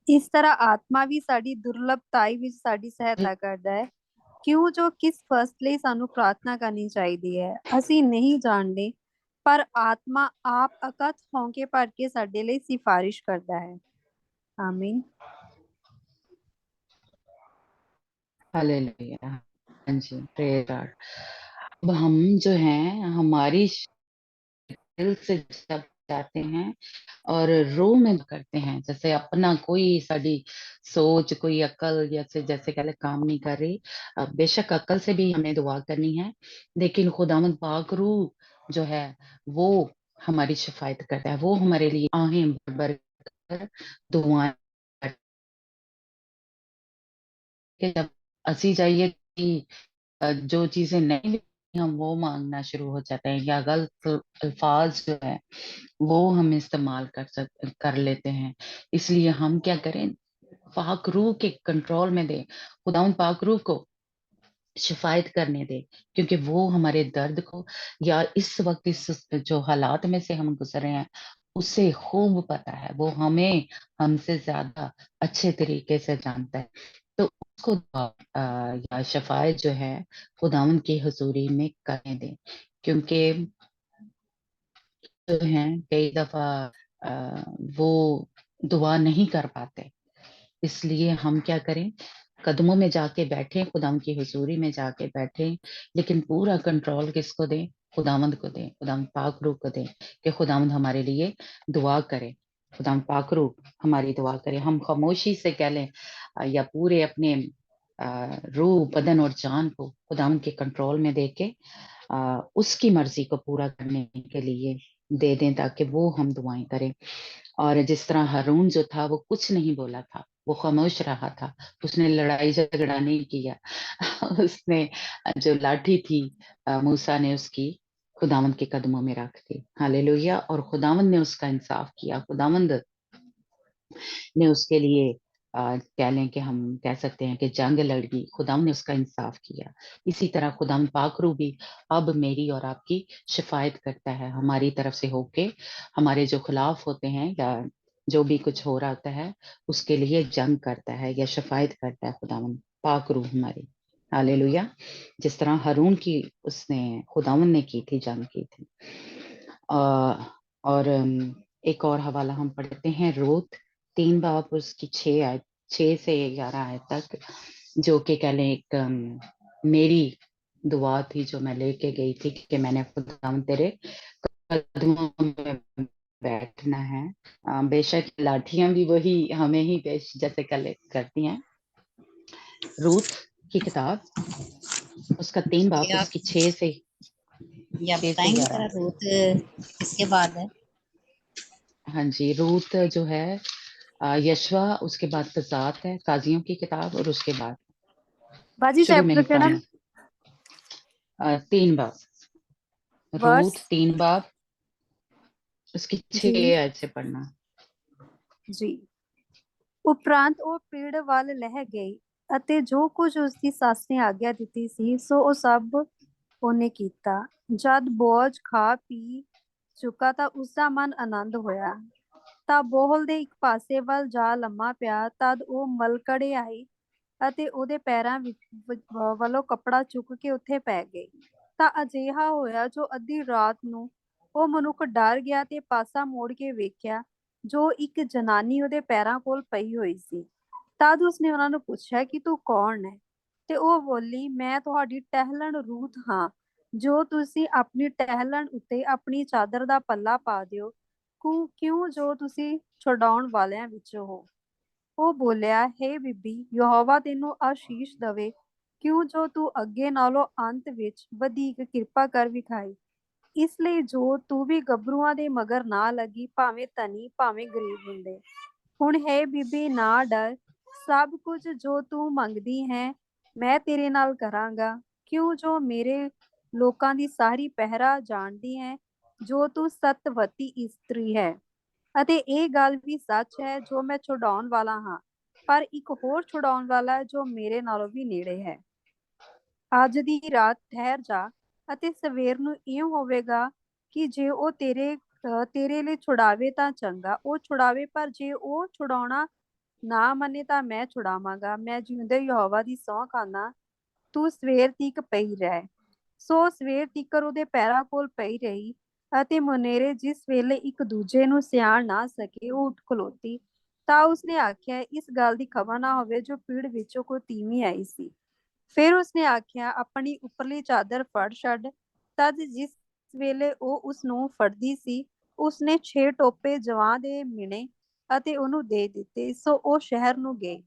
ਇਸ ਤਰ੍ਹਾਂ ਆਤਮਾ ਵੀ ਸਾਡੀ ਦੁਰਲਭਤਾਈ ਵਿੱਚ ਸਾਡੀ ਸਹਾਇਤਾ ਕਰਦਾ ਹੈ। ਕਿਉਂ ਜੋ ਕਿਸ ਫਸਟ ਲਈ ਸਾਨੂੰ ਪ੍ਰਾਰਥਨਾ ਕਰਨੀ ਚਾਹੀਦੀ ਹੈ ਅਸੀਂ ਨਹੀਂ ਜਾਣਦੇ, ਪਰ ਆਤਮਾ ਆਪ ਅਕਥ ਹੌਂਕੇ ਭਰ ਕੇ ਸਾਡੇ ਲਈ ਸਿਫਾਰਿਸ਼ ਕਰਦਾ ਹੈ। ਆਮੀਨ। हालेलुया। हाँ जी, प्रेज गॉड। अब हम जो हैं हमारी दिल से जब जाते हैं और रो में करते हैं, जैसे अपना कोई साड़ी सोच कोई अकल जैसे जैसे कहले काम नहीं कर रही, बेशक अकल से भी हमें दुआ करनी है, लेकिन खुदावंद पाक रूह जो है वो हमारी शिफायत करता है, वो हमारे लिए आहें भर कर दुआएं के जब असी जाइए कि जो चीजें नहीं मिलती, हम वो मांगना शुरू हो जाते हैं या गलत अल्फाज जो है वो हम इस्तेमाल कर लेते हैं। इसलिए हम क्या करें, पाक रूह के कंट्रोल में दें, खुदाउन पाक रूह को शिफायत करने दे, क्योंकि वो हमारे दर्द को या इस वक्त इस जो हालात में से हम गुजर रहे हैं उससे खूब पता है, वो हमें हमसे ज्यादा अच्छे तरीके से जानता है। तो उसको या शफायत जो है खुदावन की हजूरी में करने दें, क्योंकि जो है कई दफा वो दुआ नहीं कर पाते। इसलिए हम क्या करें, कदमों में जाके बैठे, खुदावंद की हुजूरी में जाके बैठे, लेकिन पूरा कंट्रोल किसको दें, खुदावंद को दें, खुदावंद पाक रूह को दें कि खुदावंद हमारे लिए दुआ करे, खुदावंद पाक रूह हमारी दुआ करे। हम खामोशी से कह लें या पूरे अपने रूह बदन और जान को खुदावंद के कंट्रोल में दे के उसकी मर्जी को पूरा करने के लिए दे दें, ताकि वो हम दुआएं करें। और जिस तरह हारून जो था वो कुछ नहीं बोला था, वो खामोश रहा था, उसने लड़ाई झगड़ा नहीं किया उसने जो लाठी थी मूसा ने उसकी खुदावंद के कदमों में रख दी। हालेलुया। और खुदावंद ने उसका इंसाफ किया, खुदावंद ने उसके लिए कह लें कि हम कह सकते हैं कि जंग लड़ी, खुदाम ने उसका इंसाफ किया। इसी तरह खुदाम पाकरू भी अब मेरी और आपकी शिफायत करता है, हमारी तरफ से होके हमारे जो खिलाफ होते हैं या जो भी कुछ हो रहा होता है उसके लिए जंग करता है या शिफायत करता है खुदावन पाकरू हमारी। हालेलुया। जिस तरह हारून की उसने खुदावन ने की थी, जंग की थी। और एक और हवाला हम पढ़ते हैं, रूत 3 बाब उसकी 6 से 11 आयत तक, जो कि कह लें एक मेरी दुआ थी जो मैं लेके गई थी कि मैंने खुदावंद तेरे कदमों में बैठना है। बेशक लाठियां भी वही हमें ही पेश जैसे करती हैं। रूत की किताब उसका 3 बाब ये आप उसकी 6 से बताएंगे 11। जरा रूत किसके बाद है? हाँ जी, रूत जो है यशवा, उसके बाद तजात है, काजियों की किताब, और उसके बाद बाजी शुरू में चैप्टर ही केड़ा? पढ़ना 3 बाब, वर्स? रूत 3 बाब उसकी 6 जी आयत से पढ़ना। ਜੀ। ਉਪਰੰਤ ਉਹ ਪੀੜ ਵੱਲ ਲਹਿ ਗਈ ਅਤੇ ਜੋ ਕੁਝ ਉਸਦੀ ਸੱਸ ਨੇ ਆਗਿਆ ਦਿੱਤੀ ਸੀ ਸੋ ਉਹ ਸਭ ਉਹਨੇ ਕੀਤਾ। ਜਦ ਬੋਝ ਖਾ ਪੀ ਚੁੱਕਾ ਤਾਂ ਉਸਦਾ ਮਨ ਆਨੰਦ ਹੋਇਆ ਤਾਂ ਬੋਹਲ ਦੇ ਇੱਕ ਪਾਸੇ ਵੱਲ ਜਾ ਲੰਮਾ ਪਿਆ। ਤਦ ਉਹ ਮਲਕੜੇ ਆਈ ਅਤੇ ਉਹਦੇ ਪੈਰਾਂ ਵੱਲੋਂ ਕੱਪੜਾ ਚੁੱਕ ਕੇ ਉੱਥੇ ਪੈ ਗਈ। ਤਾਂ ਅਜਿਹਾ ਹੋਇਆ ਜੋ ਅੱਧੀ ਰਾਤ ਨੂੰ ਉਹ ਮਨੁੱਖ ਡਰ ਗਿਆ ਤੇ ਪਾਸਾ ਮੋੜ ਕੇ ਵੇਖਿਆ ਜੋ ਇੱਕ ਜਨਾਨੀ ਉਹਦੇ ਪੈਰਾਂ ਕੋਲ ਪਈ ਹੋਈ ਸੀ। ਤਦ ਉਸਨੇ ਉਹਨਾਂ ਨੂੰ ਪੁੱਛਿਆ ਕਿ ਤੂੰ ਕੌਣ ਹੈ? ਤੇ ਉਹ ਬੋਲੀ, ਮੈਂ ਤੁਹਾਡੀ ਟਹਿਲਣ ਰੂਤ ਹਾਂ, ਜੋ ਤੁਸੀਂ ਆਪਣੀ ਟਹਿਲਣ ਉੱਤੇ ਆਪਣੀ ਚਾਦਰ ਦਾ ਪੱਲਾ ਪਾ ਦਿਓ, ਕਿਉਂ ਜੋ ਤੁਸੀਂ ਛੁਡਾਉਣ ਵਾਲਿਆਂ ਵਿੱਚੋਂ ਹੋ। ਉਹ ਬੋਲਿਆ, ਹੇ ਬੀਬੀ, ਯਹੋਵਾ ਤੈਨੂੰ ਆਸ਼ੀਸ਼ ਦਵੇ, ਕਿਉਂ ਜੋ ਤੂੰ ਅੱਗੇ ਨਾਲੋਂ ਅੰਤ ਵਿੱਚ ਵਧੇਕ ਕਿਰਪਾ ਕਰ ਵਿਖਾਈ। ਇਸ ਲਈ ਜੋ ਤੂੰ ਵੀ ਗੱਭਰੂਆਂ ਦੇ ਮਗਰ ਨਾ ਲੱਗੀ, ਭਾਵੇਂ ਧਨੀ ਭਾਵੇਂ ਗਰੀਬ ਹੁੰਦੇ। ਹੁਣ ਹੈ ਬੀਬੀ, ਨਾ ਡਰ, ਸਭ ਕੁਝ ਜੋ ਤੂੰ ਮੰਗਦੀ ਹੈ ਮੈਂ ਤੇਰੇ ਨਾਲ ਕਰਾਂਗਾ, ਕਿਉਂ ਜੋ ਮੇਰੇ ਲੋਕਾਂ ਦੀ ਸਾਰੀ ਪਹਿਰਾ ਜਾਣਦੀ ਹੈ ਜੋ ਤੂੰ ਸਤਵਤੀ ਇਸਤਰੀ ਹੈ। ਅਤੇ ਇਹ ਗੱਲ ਵੀ ਸੱਚ ਹੈ ਜੋ ਮੈਂ ਛੁਡਾਉਣ ਵਾਲਾ ਹਾਂ, ਪਰ ਇੱਕ ਹੋਰ ਛੁਡਾਉਣ ਵਾਲਾ ਜੋ ਮੇਰੇ ਨਾਲੋਂ ਵੀ ਨੇੜੇ ਹੈ। ਅੱਜ ਦੀ ਰਾਤ ਠਹਿਰ ਜਾ ਅਤੇ ਸਵੇਰ ਨੂੰ ਇਉਂ ਹੋਵੇਗਾ ਕਿ ਜੇ ਉਹ ਤੇਰੇ ਲਈ ਛੁਡਾਵੇ ਤਾਂ ਚੰਗਾ, ਉਹ ਛੁਡਾਵੇ, ਪਰ ਜੇ ਉਹ ਛੁਡਾਉਣਾ ਨਾ ਮੰਨੇ ਤਾਂ ਮੈਂ ਛੁਡਾਵਾਂਗਾ। ਮੈਂ ਜਿਉਂਦੇ ਯਹੋਵਾ ਦੀ ਸਹੁੰ ਖਾਂਦਾ, ਤੂੰ ਸਵੇਰ ਤੀਕ ਪਈ ਰਹਿ। ਸੋ ਸਵੇਰ ਤੀਕਰ ਉਹਦੇ ਪੈਰਾਂ ਕੋਲ ਪਈ ਰਹੀ ਅਤੇ ਮੁਨੇਰੇ ਜਿਸ ਵੇਲੇ ਇੱਕ ਦੂਜੇ ਨੂੰ ਸਿਆਣ ਨਾ ਸਕੇ ਉਹ ਉੱਠ ਖਲੋਤੀ ਤਾਂ ਉਸਨੇ ਆਖਿਆ, ਇਸ ਗੱਲ ਦੀ ਖਬਰ ਨਾ ਹੋਵੇ ਜੋ ਪੀੜ ਵਿੱਚੋਂ ਕੋਈ ਤੀਵੀਂ ਆਈ ਸੀ। ਫਿਰ ਉਸਨੇ ਆਖਿਆ, ਆਪਣੀ ਉੱਪਰਲੀ ਚਾਦਰ ਫੜ ਛੱਡ। ਤਦ ਜਿਸ ਵੇਲੇ ਉਹ ਉਸ ਨੂੰ ਫੜਦੀ ਸੀ, ਉਸਨੇ 6 ਟੋਪੇ ਜਵਾਂ ਦੇ ਮਿਣੇ ਅਤੇ ਉਹਨੂੰ ਦੇ ਦਿੱਤੇ। ਸੋ ਉਹ ਸ਼ਹਿਰ ਨੂੰ ਗਏ।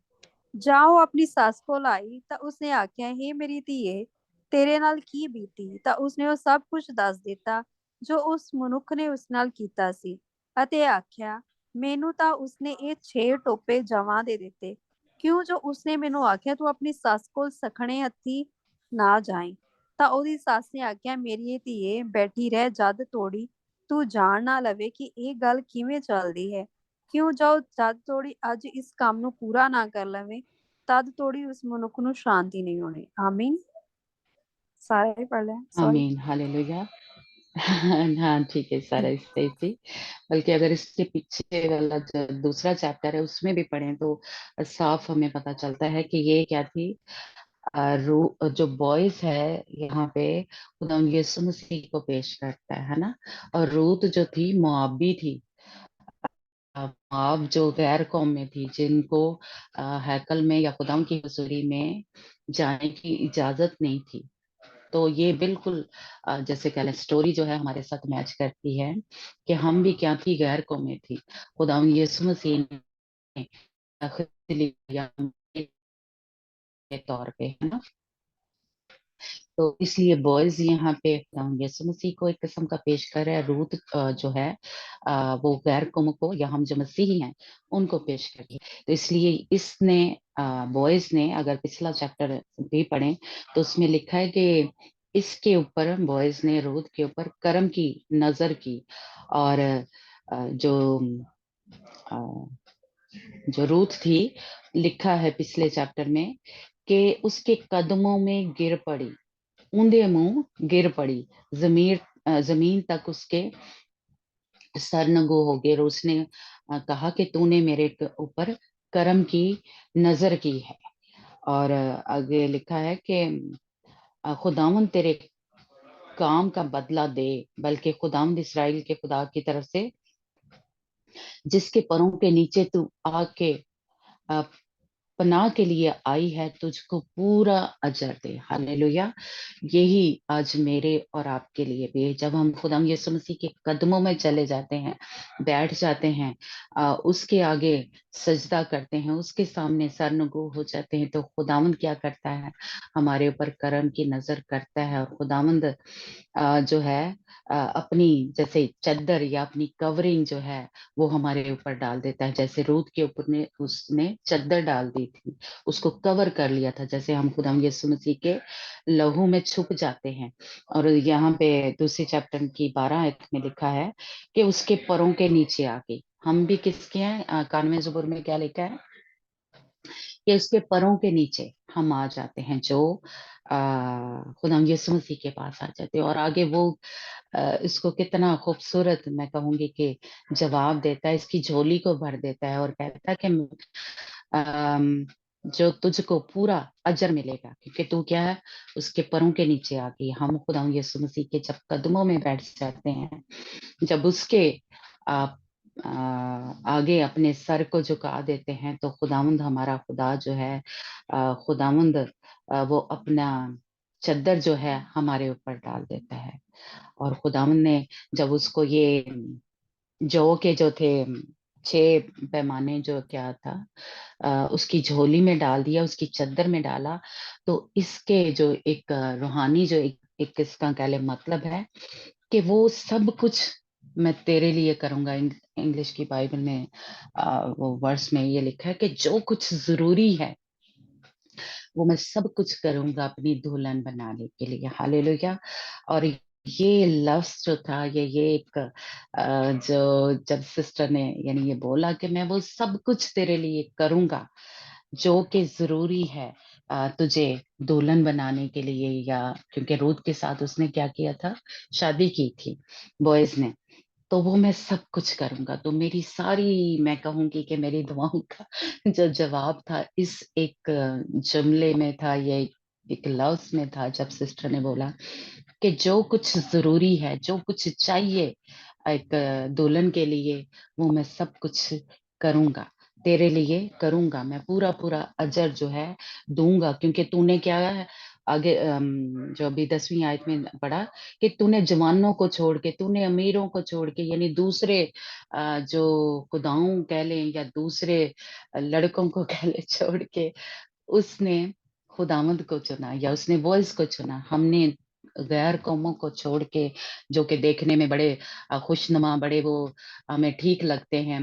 ਜਾਂ ਉਹ ਆਪਣੀ ਸੱਸ ਕੋਲ ਆਈ ਤਾਂ ਉਸਨੇ ਆਖਿਆ, ਹੇ ਮੇਰੀ ਧੀਏ, ਤੇਰੇ ਨਾਲ ਕੀ ਬੀਤੀ? ਤਾਂ ਉਸਨੇ ਉਹ ਸਭ ਕੁਝ ਦੱਸ ਦਿੱਤਾ ਜੋ ਉਸ ਮਨੁੱਖ ਨੇ ਉਸ ਨਾਲ ਕੀਤਾ ਸੀ, ਅਤੇ ਆਖਿਆ, ਮੈਨੂੰ ਤਾਂ ਉਸਨੇ ਇਹ 6 ਟੋਪੇ ਜਵਾਂ ਦੇ ਦਿੱਤੇ। ਕਿਉਂ ਜੋ ਉਸਨੇ ਮੈਨੂੰ ਆਖਿਆ, ਤੂੰ ਆਪਣੀ ਸੱਸ ਕੋਲ ਸਖਣੇ ਹੱਥੀ ਨਾ ਜਾਈਂ। ਤਾਂ ਉਹਦੀ ਸੱਸ ਨੇ ਆਖਿਆ, ਮੇਰੀ ਧੀਏ ਬੈਠੀ ਰਹਿ ਜਦ ਤੋੜੀ ਤੂੰ ਜਾਣ ਨਾ ਲਵੇ ਕਿ ਇਹ ਗੱਲ ਕਿਵੇਂ ਚੱਲਦੀ ਹੈ। ਕਿਉਂ ਜੋ ਜਦ ਤੋੜੀ ਅੱਜ ਇਸ ਕੰਮ ਨੂੰ ਪੂਰਾ ਨਾ ਕਰ ਲਵੇ, ਤਦ ਤੋੜੀ ਉਸ ਮਨੁੱਖ ਨੂੰ ਸ਼ਾਂਤੀ ਨਹੀਂ ਹੋਣੀ। ਆਮੀਨ। ਸਾਰੇ पढ़ लें, सॉरी। आमीन, हालेलुया। हाँ, ठीक है, सारा सही थी। बल्कि अगर इसके पीछे वाला जो दूसरा चैप्टर है उसमें भी पढ़ें तो साफ हमें पता चलता है कि ये क्या थी। जो बॉयज है यहाँ पे खुदा यीशु मसीह को पेश करता है ना। और रूत जो थी मोआबी थी। मोआब जो गैर कौम में थी, जिनको हैकल में या खुदाम की हजूरी में जाने की इजाजत नहीं थी। तो ये बिल्कुल जैसे कह लें स्टोरी जो है हमारे साथ मैच करती है कि हम भी क्या थी, गैर कौमें थी। खुदा यीशु मसीह ने खरीद लिया के तौर पे, है ना। तो इसलिए बॉयज यहाँ पे खुदा यीशु मसीह को एक किस्म का पेश कर रहे हैं। रूत जो है वो गैर कौम को, या हम जो मसीही हैं उनको पेश कर रही है। तो इसलिए इसने बॉयज ने, अगर पिछला चैप्टर भी पढ़ें तो उसमें लिखा है कि इसके ऊपर बॉयज ने रूत के ऊपर करम की नजर की। और जो जो रूत थी, लिखा है पिछले चैप्टर में कि उसके कदमों में गिर पड़ी, ऊंधे मुंह गिर पड़ी, जमीन तक उसके सर नगो हो गए। और उसने कहा कि तूने मेरे ऊपर करम की नजर की है। और आगे लिखा है कि खुदावन तेरे काम का बदला दे, बल्कि खुदावंद इस्राएल के खुदा की तरफ से जिसके पैरों के नीचे तू आके पनाह के लिए आई है, तुझको पूरा अजर दे। हालेलुया। यही आज मेरे और आपके लिए भी है। जब हम खुदा यीशु मसीह के कदमों में चले जाते हैं, बैठ जाते हैं, उसके आगे सजदा करते हैं, उसके सामने सरनगू हो जाते हैं, तो खुदावंद क्या करता है, हमारे ऊपर करम की नजर करता है। और खुदावंद जो है अपनी जैसे चद्दर या अपनी कवरिंग जो है वो हमारे ऊपर डाल देता है। जैसे रूत के ऊपर ने उसने चद्दर डाल दी थी, उसको कवर कर लिया था, जैसे हम खुदा यीशु मसीह के लहू में छुप जाते हैं। और यहाँ पे दूसरे चैप्टर की 12 आयत में लिखा है कि उसके पैरों के नीचे आके हम भी किसके हैं। 91 ज़बूर में क्या लिखा है कि उसके पैरों के नीचे हम आ जाते हैं, जो खुदा यीशु मसीह के पास आ जाते हैं। और आगे वो इसको कितना खूबसूरत मैं कहूंगी कि जवाब देता है, इसकी झोली को भर देता है और कहता है कि जो तुझको पूरा अजर मिलेगा, क्योंकि तू क्या है, उसके पैरों के नीचे आ गई। हम खुदा यीशु मसीह के जब कदमों में बैठ जाते हैं, जब उसके आ, आगे अपने सर को झुका देते हैं, तो खुदावंद हमारा खुदा जो है, खुदावंद वो अपना चद्दर जो है हमारे ऊपर डाल देता है। और खुदावंद ने जब उसको ये जौ के जो थे 6 पैमाने जो क्या था उसकी झोली में डाल दिया, उसकी चद्दर में डाला, तो इसके जो एक रूहानी जो एक इसका कह ले मतलब है कि वो सब कुछ मैं तेरे लिए करूंगा। इंग्लिश की बाइबल में वो वर्स में ये लिखा है कि जो कुछ जरूरी है वो मैं सब कुछ करूंगा अपनी दुल्हन बनाने के लिए। हालेलुया। और ये लफ्ज जो था, ये एक जो जब सिस्टर ने यानी ये बोला कि मैं वो सब कुछ तेरे लिए करूंगा जो कि जरूरी है तुझे दुल्हन बनाने के लिए, या क्योंकि रूत के साथ उसने क्या किया था, शादी की थी बॉयज ने, तो वो मैं सब कुछ करूंगा। तो मेरी सारी मैं कहूंगी कि मेरी दुआओं का जो जवाब था इस एक जुमले में था, ये एक लफ्ज में था, जब सिस्टर ने बोला کہ جو کچھ ضروری ہے, جو کچھ چاہیے ایک دلہن کے لیے, وہ میں سب کچھ کروں گا, تیرے لیے کروں گا, میں پورا پورا اجر جو ہے دوں گا, کیونکہ تو نے کیا ہے آگے جو ابھی 10ویں آیت میں پڑھا کہ تو نے جوانوں کو چھوڑ کے, تو نے امیروں کو چھوڑ کے, یعنی دوسرے جو خداؤں کہہ لیں یا دوسرے لڑکوں کو کہہ لیں چھوڑ کے, اس نے خداوند کو چنا یا اس نے بوئز کو چنا. ہم نے غیر قوموں کو چھوڑ کے, جو کہ دیکھنے میں بڑے خوشنما, بڑے وہ ہمیں ٹھیک لگتے ہیں,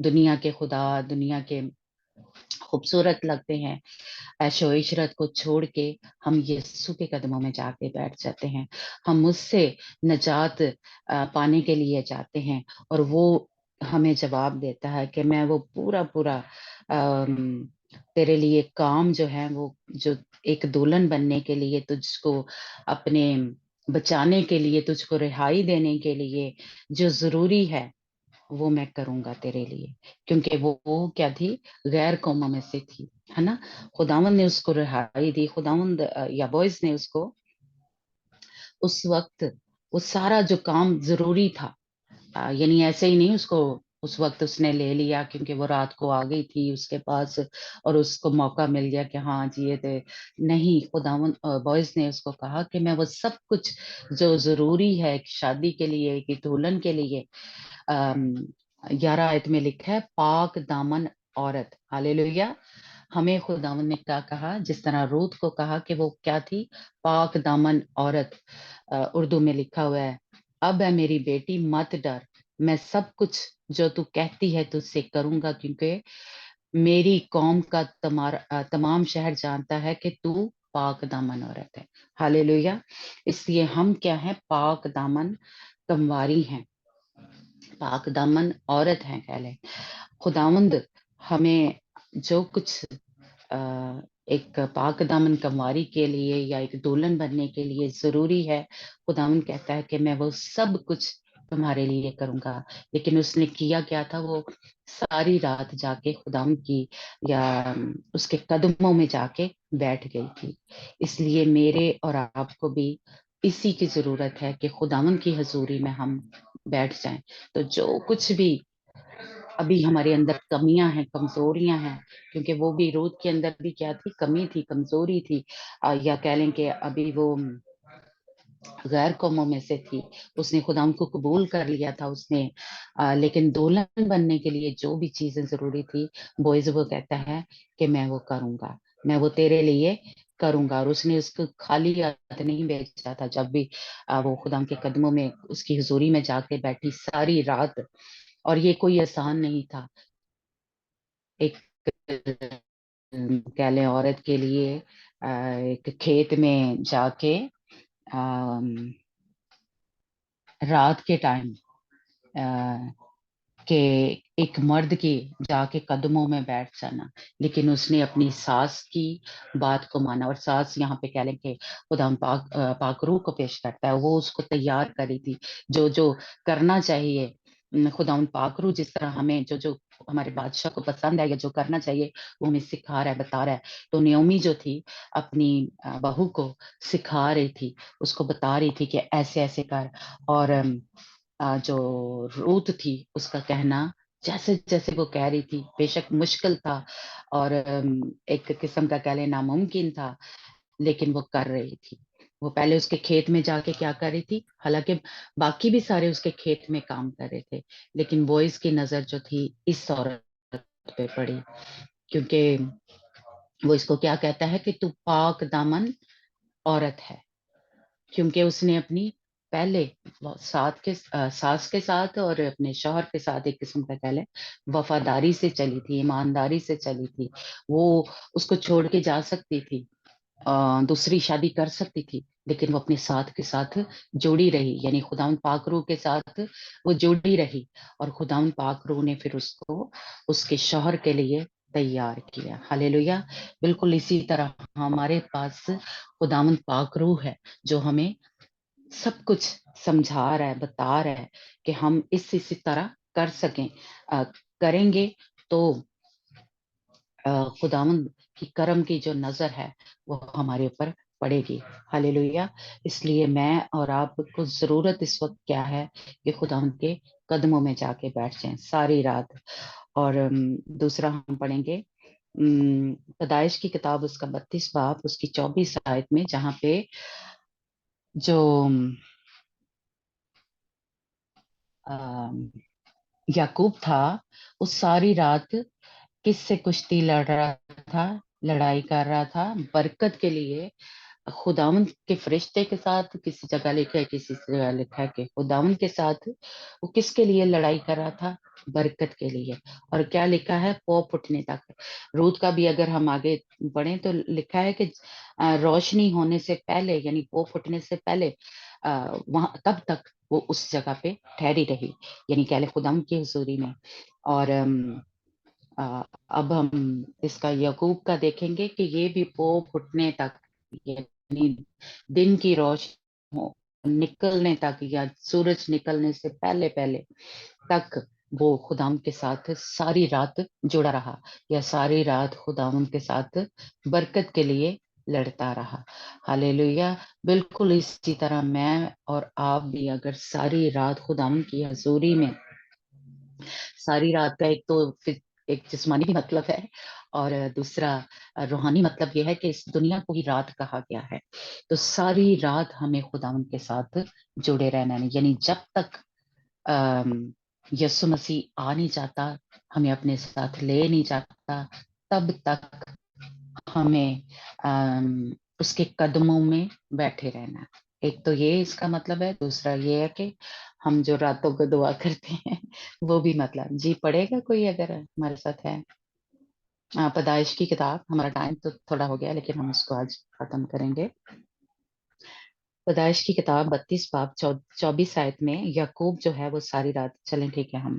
دنیا کے خدا, دنیا کے خوبصورت لگتے ہیں, عیش و عشرت کو چھوڑ کے ہم یسوع کے قدموں میں جا کے بیٹھ جاتے ہیں. ہم اس سے نجات پانے کے لیے جاتے ہیں, اور وہ ہمیں جواب دیتا ہے کہ میں وہ پورا پورا تیرے لیے کام جو ہے, وہ جو ایک دلہن بننے کے لیے, تجھ کو اپنے بچانے کے لیے, تجھ کو رہائی دینے کے لیے جو ضروری ہے وہ میں کروں گا تیرے لیے, کیونکہ وہ کیا تھی, غیر قوموں میں سے تھی, ہے نا. خداوند نے اس کو رہائی دی, خداوند یا بوئز نے اس کو اس وقت وہ سارا جو کام ضروری تھا, یعنی ایسے ہی نہیں اس کو اس وقت اس نے لے لیا کیونکہ وہ رات کو آ گئی تھی اس کے پاس اور اس کو موقع مل گیا کہ ہاں جی یہ تھے. نہیں, خداوند بوئز نے اس کو کہا کہ میں وہ سب کچھ جو ضروری ہے ایک شادی کے لیے, ایک دلہن کے لیے, 11 آیت میں لکھا ہے پاک دامن عورت. ہاللیلویا. ہمیں خداوند نے کیا کہا, جس طرح روت کو کہا کہ وہ کیا تھی, پاک دامن عورت. اردو میں لکھا ہوا ہے, اب ہے میری بیٹی مت ڈر, میں سب کچھ جو تو کہتی ہے تجھ سے کروں گا, کیونکہ میری قوم کا تمام شہر جانتا ہے کہ تو پاک دامن عورت ہے. ہاللیلویا. اس لیے ہم کیا ہیں, پاک دامن کمواری ہیں, پاک دامن عورت ہیں کہہ لیں. خداوند ہمیں جو کچھ ایک پاک دامن کمواری کے لیے یا ایک دلہن بننے کے لیے ضروری ہے, خداوند کہتا ہے کہ میں وہ سب کچھ تمہارے لیے کروں گا. لیکن اس نے کیا کیا تھا, وہ ساری رات جا کے خداوند کی یا اس کے قدموں میں جا کے بیٹھ گئی تھی. اس لیے میرے اور آپ کو بھی اسی کی ضرورت ہے کہ خداوند کی حضوری میں ہم بیٹھ جائیں. تو جو کچھ بھی ابھی ہمارے اندر کمیاں ہیں, کمزوریاں ہیں, کیونکہ وہ بھی روت کے اندر بھی کیا تھی, کمی تھی, کمزوری تھی, یا کہہ لیں کہ ابھی وہ غیر قوموں میں سے تھی, اس نے خدا کو قبول کر لیا تھا اس نے, لیکن دلہن بننے کے لیے جو بھی چیزیں ضروری تھی, بوئز وہ کہتا ہے کہ میں وہ کروں گا, میں وہ تیرے لیے کروں گا. اور اس نے اس کو خالی ہاتھ نہیں بھیجا تھا, جب بھی وہ خدا کے قدموں میں اس کی حضوری میں جا کے بیٹھی ساری رات. اور یہ کوئی آسان نہیں تھا ایک کہہ لیں عورت کے لیے ایک کھیت میں جا کے رات کے ٹائم کہ ایک مرد کی جا کے قدموں میں بیٹھ جانا. لیکن اس نے اپنی ساس کی بات کو مانا, اور ساس یہاں پہ کہہ لیں کہ خدا پاک روح کو پیش کرتا ہے, وہ اس کو تیار کری تھی جو جو کرنا چاہیے. خدا پاک روح جس طرح ہمیں جو جو ہمارے بادشاہ کو پسند ہے یا جو کرنا چاہیے وہ ہمیں سکھا رہا ہے, بتا رہا ہے. تو نیومی جو تھی اپنی بہو کو سکھا رہی تھی, اس کو بتا رہی تھی کہ ایسے ایسے کر. اور جو روت تھی اس کا کہنا جیسے جیسے وہ کہہ رہی تھی, بے شک مشکل تھا اور ایک قسم کا کہہ لیں ناممکن تھا, لیکن وہ کر رہی تھی. وہ پہلے اس کے کھیت میں جا کے کیا کر رہی تھی, حالانکہ باقی بھی سارے اس کے کھیت میں کام کر رہے تھے, لیکن بوئز کی نظر جو تھی اس عورت پہ پڑی, کیونکہ وہ اس کو کیا کہتا ہے کہ تو پاک دامن عورت ہے. کیونکہ اس نے اپنی پہلے ساس کے ساتھ اور اپنے شوہر کے ساتھ ایک قسم کا کہہ لیں وفاداری سے چلی تھی, ایمانداری سے چلی تھی. وہ اس کو چھوڑ کے جا سکتی تھی, دوسری شادی کر سکتی تھی, لیکن وہ اپنے ساتھ کے ساتھ جوڑی رہی, یعنی خداوند پاک روح کے ساتھ وہ جوڑی رہی. اور خداوند پاک روح نے پھر اس کو اس کے شوہر کے لیے تیار کیا. ہاللیلویا. بالکل اسی طرح ہمارے پاس خداوند پاک روح ہے جو ہمیں سب کچھ سمجھا رہا ہے, بتا رہا ہے کہ ہم اسی طرح کر سکیں. کریں گے تو خداوند کی کرم کی جو نظر ہے وہ ہمارے اوپر पड़ेगी। हालेलुया। इसलिए मैं और आपको जरूरत इस वक्त क्या है कि खुदा उनके कदमों में जाके बैठ जाएं सारी रात। और दूसरा हम पढ़ेंगे पैदाइश की किताब उसका 32 बाब उसकी 24 आयत में, जहाँ पे जो अम, याकूब था, उस सारी रात किससे कुश्ती लड़ रहा था, लड़ाई कर रहा था बरकत के लिए। खुदावन के फरिश्ते के साथ किसी जगह लिखा है, किसी जगह लिखा है कि खुदावन के साथ वो किसके लिए लड़ाई कर रहा था, बरकत के लिए। और क्या लिखा है, पौ फुटने तक। रूत का भी अगर हम आगे पढ़ें तो लिखा है कि रोशनी होने से पहले, यानी पौ फुटने से पहले वहां तब तक वो उस जगह पे ठहरी रही, यानी कह ले खुदावन की हुजूरी में। और अब हम इसका यकूब का देखेंगे कि ये भी पो फुटने तक, यानी दिन की रोशनी निकलने तक या सूरज निकलने से पहले पहले तक वो खुदाम के साथ सारी रात जुड़ा रहा, या सारी रात खुदाम के साथ बरकत के लिए लड़ता रहा। हालेलुया। बिल्कुल इसी तरह मैं और आप भी अगर सारी रात खुदाम की हजूरी में, सारी रात का एक तो एक जिस्मानी भी मतलब है, और दूसरा रूहानी मतलब यह है कि इस दुनिया को ही रात कहा गया है। तो सारी रात हमें खुदावंद के साथ जुड़े रहना है, यानी जब तक यीशु मसीह आ नहीं जाता, हमें अपने साथ ले नहीं जाता, तब तक हमें उसके कदमों में बैठे रहना। एक तो ये इसका मतलब है, दूसरा ये है कि हम जो रातों को दुआ करते हैं वो भी मतलब। जी पढ़ेगा कोई अगर हमारे साथ है? पैदाइश की किताब, हमारा टाइम तो थोड़ा हो गया लेकिन हम उसको आज खत्म करेंगे। पैदाइश की किताब 32 बाब 24 आयत में याकूब जो है वो सारी रात, चलें ठीक है, हम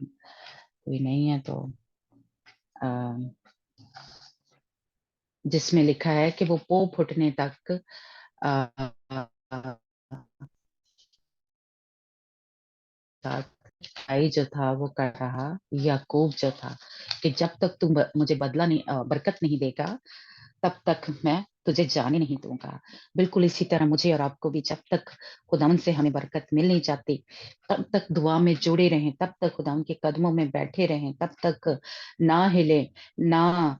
कोई नहीं है तो जिसमें लिखा है कि वो पो फुटने तक भाई जो था वो कर रहा, याकूब जो था कि जब तक तुम मुझे बदला नहीं, बरकत नहीं देगा, तब तक मैं तुझे जाने नहीं दूंगा। बिल्कुल इसी तरह मुझे और आपको भी जब तक खुदावन से हमें बरकत मिल नहीं जाती, तब तक दुआ में जुड़े रहें, तब तक खुदावन के कदमों में बैठे रहें, तब तक ना हिले, ना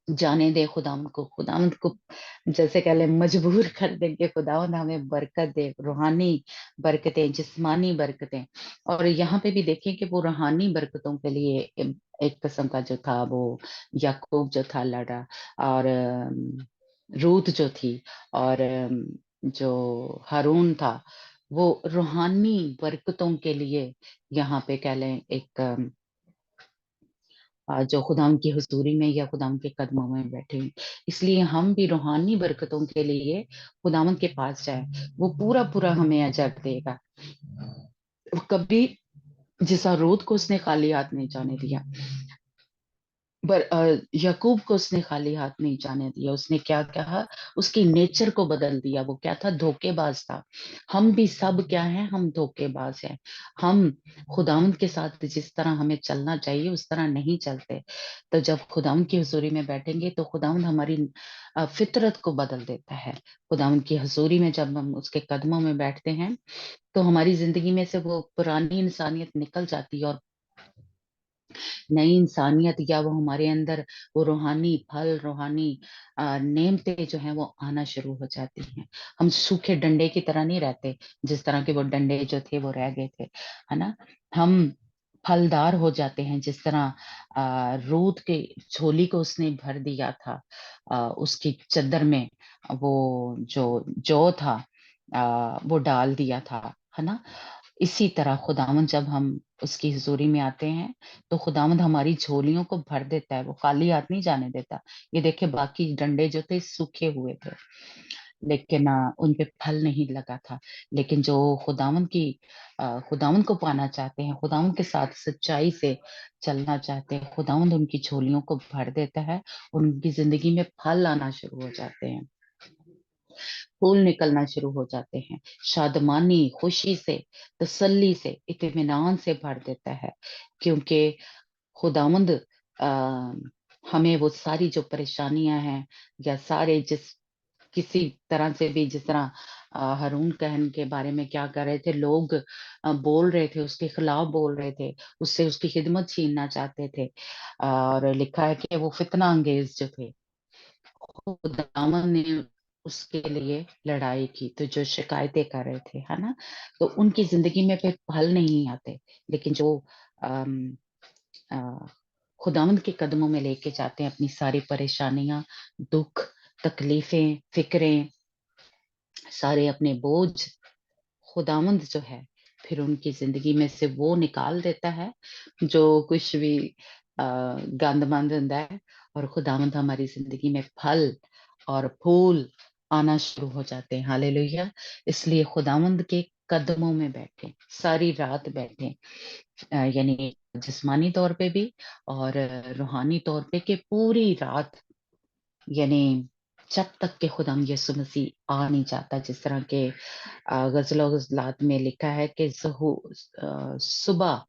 जाने दे खुदावंद को। खुदावंद को जैसे कह ले मजबूर कर देंगे, खुदावंद हमें बरकत दे, रूहानी बरकतें, जिस्मानी बरकतें। और यहाँ पे भी देखें कि वो रूहानी बरकतों के लिए एक किस्म का जो था वो याकूब जो था लड़ा, और रूत जो थी, और जो हारून था, वो रूहानी बरकतों के लिए यहाँ पे कह लें एक जो खुदाम की हुजूरी में या खुदाम के कदमों में बैठे हैं। इसलिए हम भी रूहानी बरकतों के लिए खुदावंद के पास जाए, वो पूरा पूरा हमें अजर देगा। वो कभी जिस रूत को उसने खाली हाथ नहीं जाने दिया, यकूब को उसने खाली हाथ नहीं जाने दिया। उसने क्या कहा, उसकी नेचर को बदल दिया। वो क्या था, धोखेबाज था। हम भी सब क्या हैं, हम धोखेबाज हैं। हम खुदावंद के साथ जिस तरह हमें चलना चाहिए उस तरह नहीं चलते। तो जब खुदावंद की हुजूरी में बैठेंगे तो खुदावंद हमारी फितरत को बदल देता है। खुदावंद की हुजूरी में जब हम उसके कदमों में बैठते हैं तो हमारी जिंदगी में से वो पुरानी इंसानियत निकल जाती है, और नई इंसानियत या वो हमारे अंदर वो रूहानी फल, रूहानी नेमतें जो हैं वो आना शुरू हो जाती हैं। हम सूखे डंडे की तरह नहीं रहते, जिस तरह के वो डंडे जो थे वो रह गए थे, है ना। हम फलदार हो जाते हैं, जिस तरह रूत के झोली को उसने भर दिया था, उसकी चद्दर में वो जो था वो डाल दिया था, है ना। इसी तरह खुदावंद जब हम उसकी हुजूरी में आते हैं तो खुदावंद हमारी झोलियों को भर देता है, वो खाली हाथ नहीं जाने देता। ये देखे बाकी डंडे जो थे सूखे हुए थे, लेकिन उन पे फल नहीं लगा था। लेकिन जो खुदावंद की खुदावंद को पाना चाहते हैं, खुदावंद के साथ सच्चाई से चलना चाहते हैं, खुदावंद उनकी झोलियों को भर देता है, उनकी जिंदगी में फल आना शुरू हो जाते हैं, फूल निकलना शुरू हो जाते हैं, शादमानी, खुशी से, तसल्ली से, इत्मीनान से भर देता है। क्योंकि खुदावंद आ, हमें वो सारी जो परेशानियां हैं या सारे जिस किसी तरह से भी, जिस तरह हारून कहन के बारे में क्या कर रहे थे लोग, बोल रहे थे, उसके खिलाफ बोल रहे थे, उससे उसकी खिदमत छीनना चाहते थे। और लिखा है कि वो फितना अंगेज जो थे, खुदावन ने उसके लिए लड़ाई की, तो जो शिकायतें कर रहे थे, है ना, तो उनकी जिंदगी में फिर फल नहीं आते। लेकिन जो अम, अ, खुदावंद के कदमों में लेके जाते हैं अपनी सारी परेशानियां, दुख, तकलीफें, फिक्रें, सारे अपने बोझ, खुदावंद जो है फिर उनकी जिंदगी में से वो निकाल देता है जो कुछ भी गंदमंद ਹੁੰਦਾ है, और खुदावंद हमारी जिंदगी में फल और फूल आना शुरू हो जाते हैं। हालेलुया। इसलिए खुदावंद के कदमों में बैठे, सारी रात बैठे, यानी जिस्मानी तौर पे भी और रूहानी तौर पे, कि पूरी रात, यानी जब तक के खुदाम यीशु मसीह आ नहीं जाता। जिस तरह के गजल गजलात में लिखा है कि सुबह,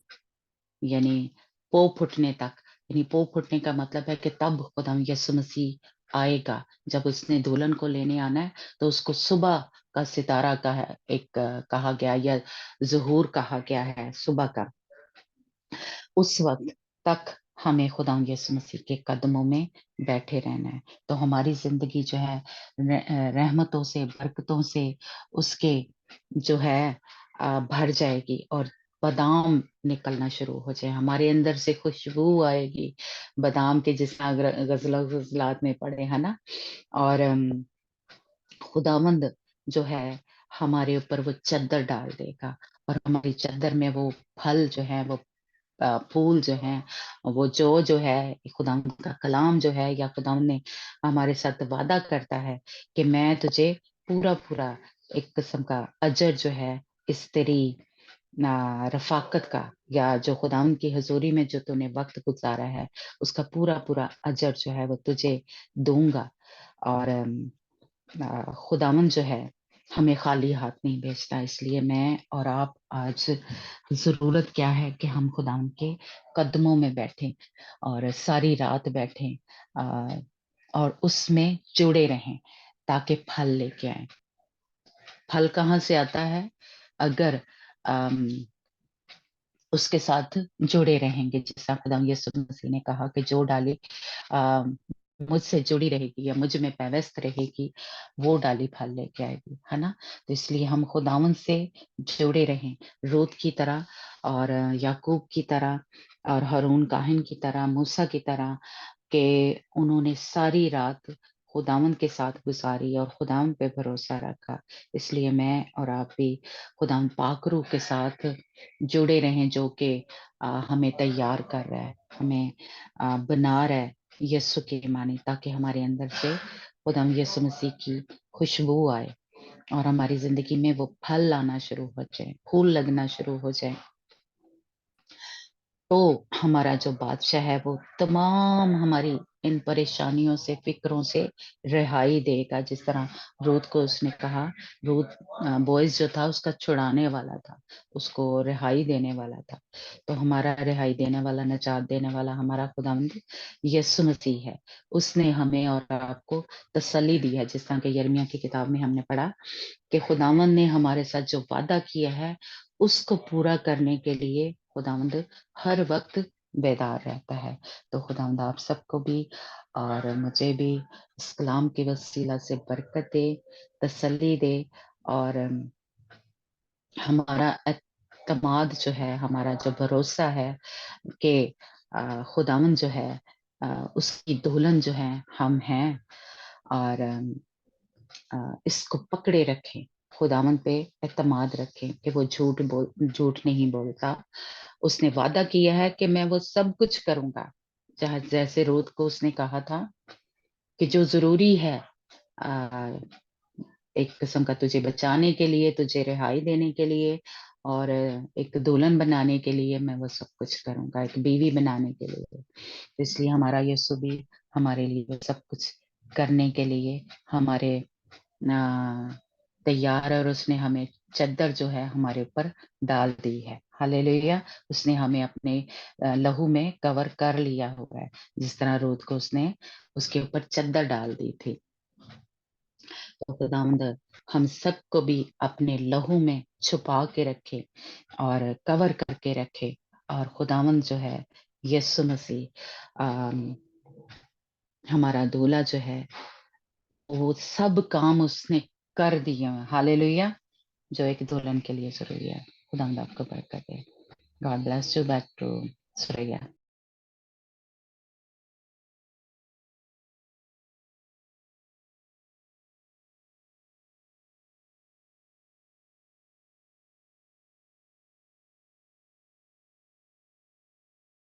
यानी पो फुटने तक, यानी पो फुटने का मतलब है कि तब खुदाम यीशु मसीह आएगा। जब उसने दुल्हन को लेने आना है तो उसको सुबह का सितारा का एक कहा गया, या ज़हूर कहा गया है, सुबह का। उस वक्त तक हमें खुदा यीशु मसीह के कदमों में बैठे रहना है। तो हमारी जिंदगी जो है रहमतों से, बरकतों से उसके जो है भर जाएगी, और बादाम निकलना शुरू हो जाए, हमारे अंदर से खुशबू आएगी बादाम के, जिस तरह गजलात में पड़े, है ना। और खुदावंद जो है हमारे ऊपर वो चद्दर डाल देगा, और हमारी चद्दर में वो फल जो है, वो फूल जो हैं, वो जो है, खुदा का कलाम जो है, या खुदा ने हमारे साथ वादा करता है कि मैं तुझे पूरा पूरा एक किस्म का अजर जो है, इस तेरी रफाकत का, या जो खुदावन की हजूरी में जो तूने वक्त गुजारा है, उसका पूरा पूरा अजर जो है वो तुझे दूंगा। और खुदावन जो है हमें खाली हाथ नहीं भेजता। इसलिए मैं और आप आज जरूरत क्या है कि हम खुदावन के कदमों में बैठें और सारी रात बैठें, और उसमें जुड़े रहें, ताकि फल लेके आए। फल कहाँ से आता है? अगर अम, उसके साथ जुड़े रहेंगे। जैसा खुदा यीशु मसीह ने कहा कि जो डाली मुझसे जुड़ी रहेगी या मुझ में पैवस्त रहेगी, वो डाली फल लेके आएगी, है ना। तो इसलिए हम खुदावन से जुड़े रहें, रूत की तरह और याकूब की तरह और हारून काहिन की तरह, मूसा की तरह, कि उन्होंने सारी रात खुदावन के साथ गुजारी और खुदावन पे भरोसा रखा। इसलिए मैं और आप भी खुदावन पाकरू के साथ जुड़े रहें, जो कि हमें तैयार कर रहा है, हमें बना रहा है यीशु के मानी, ताकि हमारे अंदर से खुदावन यीशु मसीह की खुशबू आए और हमारी जिंदगी में वो फल लाना शुरू हो जाए, फूल लगना शुरू हो जाए। तो हमारा जो बादशाह है वो तमाम हमारी इन परेशानियों से, फिक्रों से रिहाई देगा। जिस तरह रूत को उसने कहा, रूत बोयज जो था उसका छुड़ाने वाला था, उसको रिहाई देने वाला था। तो हमारा रिहाई देने वाला, निजात देने वाला हमारा खुदावंद यीशु मसीह है। उसने हमें और आपको तसल्ली दी है। जिस तरह के यिर्मयाह की किताब में हमने पढ़ा कि खुदावंद ने हमारे साथ जो वादा किया है उसको पूरा करने के लिए खुदावंद हर वक्त बेदार रहता है। तो खुदावंद आप सबको भी और मुझे भी इस कलाम के वसीला से बरकत दे, तसल्ली दे, और हमारा एतमाद जो है, हमारा जो भरोसा है कि खुदावंद जो है उसकी दुल्हन जो है हम हैं, और इसको पकड़े रखें, खुदावंद पे एतमाद रखें कि वो झूठ नहीं बोलता। उसने वादा किया है कि मैं वो सब कुछ करूंगा, चाहे जैसे रूत को उसने कहा था कि जो जरूरी है आ, एक किस्म का तुझे बचाने के लिए, तुझे रिहाई देने के लिए, और एक दुल्हन बनाने के लिए मैं वो सब कुछ करूंगा, एक बीवी बनाने के लिए। इसलिए हमारा यीशु भी हमारे लिए वो सब कुछ करने के लिए हमारे तैयार है, और उसने हमें चद्दर जो है हमारे ऊपर डाल दी है। हालेलुया। उसने हमें अपने लहू में कवर कर लिया हुआ है, जिस तरह रूत को उसने उसके ऊपर चद्दर डाल दी थी। तो खुदावंद हम सबको भी अपने लहू में छुपा के रखे और कवर करके रखे, और खुदावंद जो है यीशु मसीह हमारा दूल्हा जो है वो सब काम उसने कर दिया। हालेलुया, जो एक दुल्हन के लिए जरूरी है। खुदावंद आपको बरकत दे। God bless you. Back to Suraiya.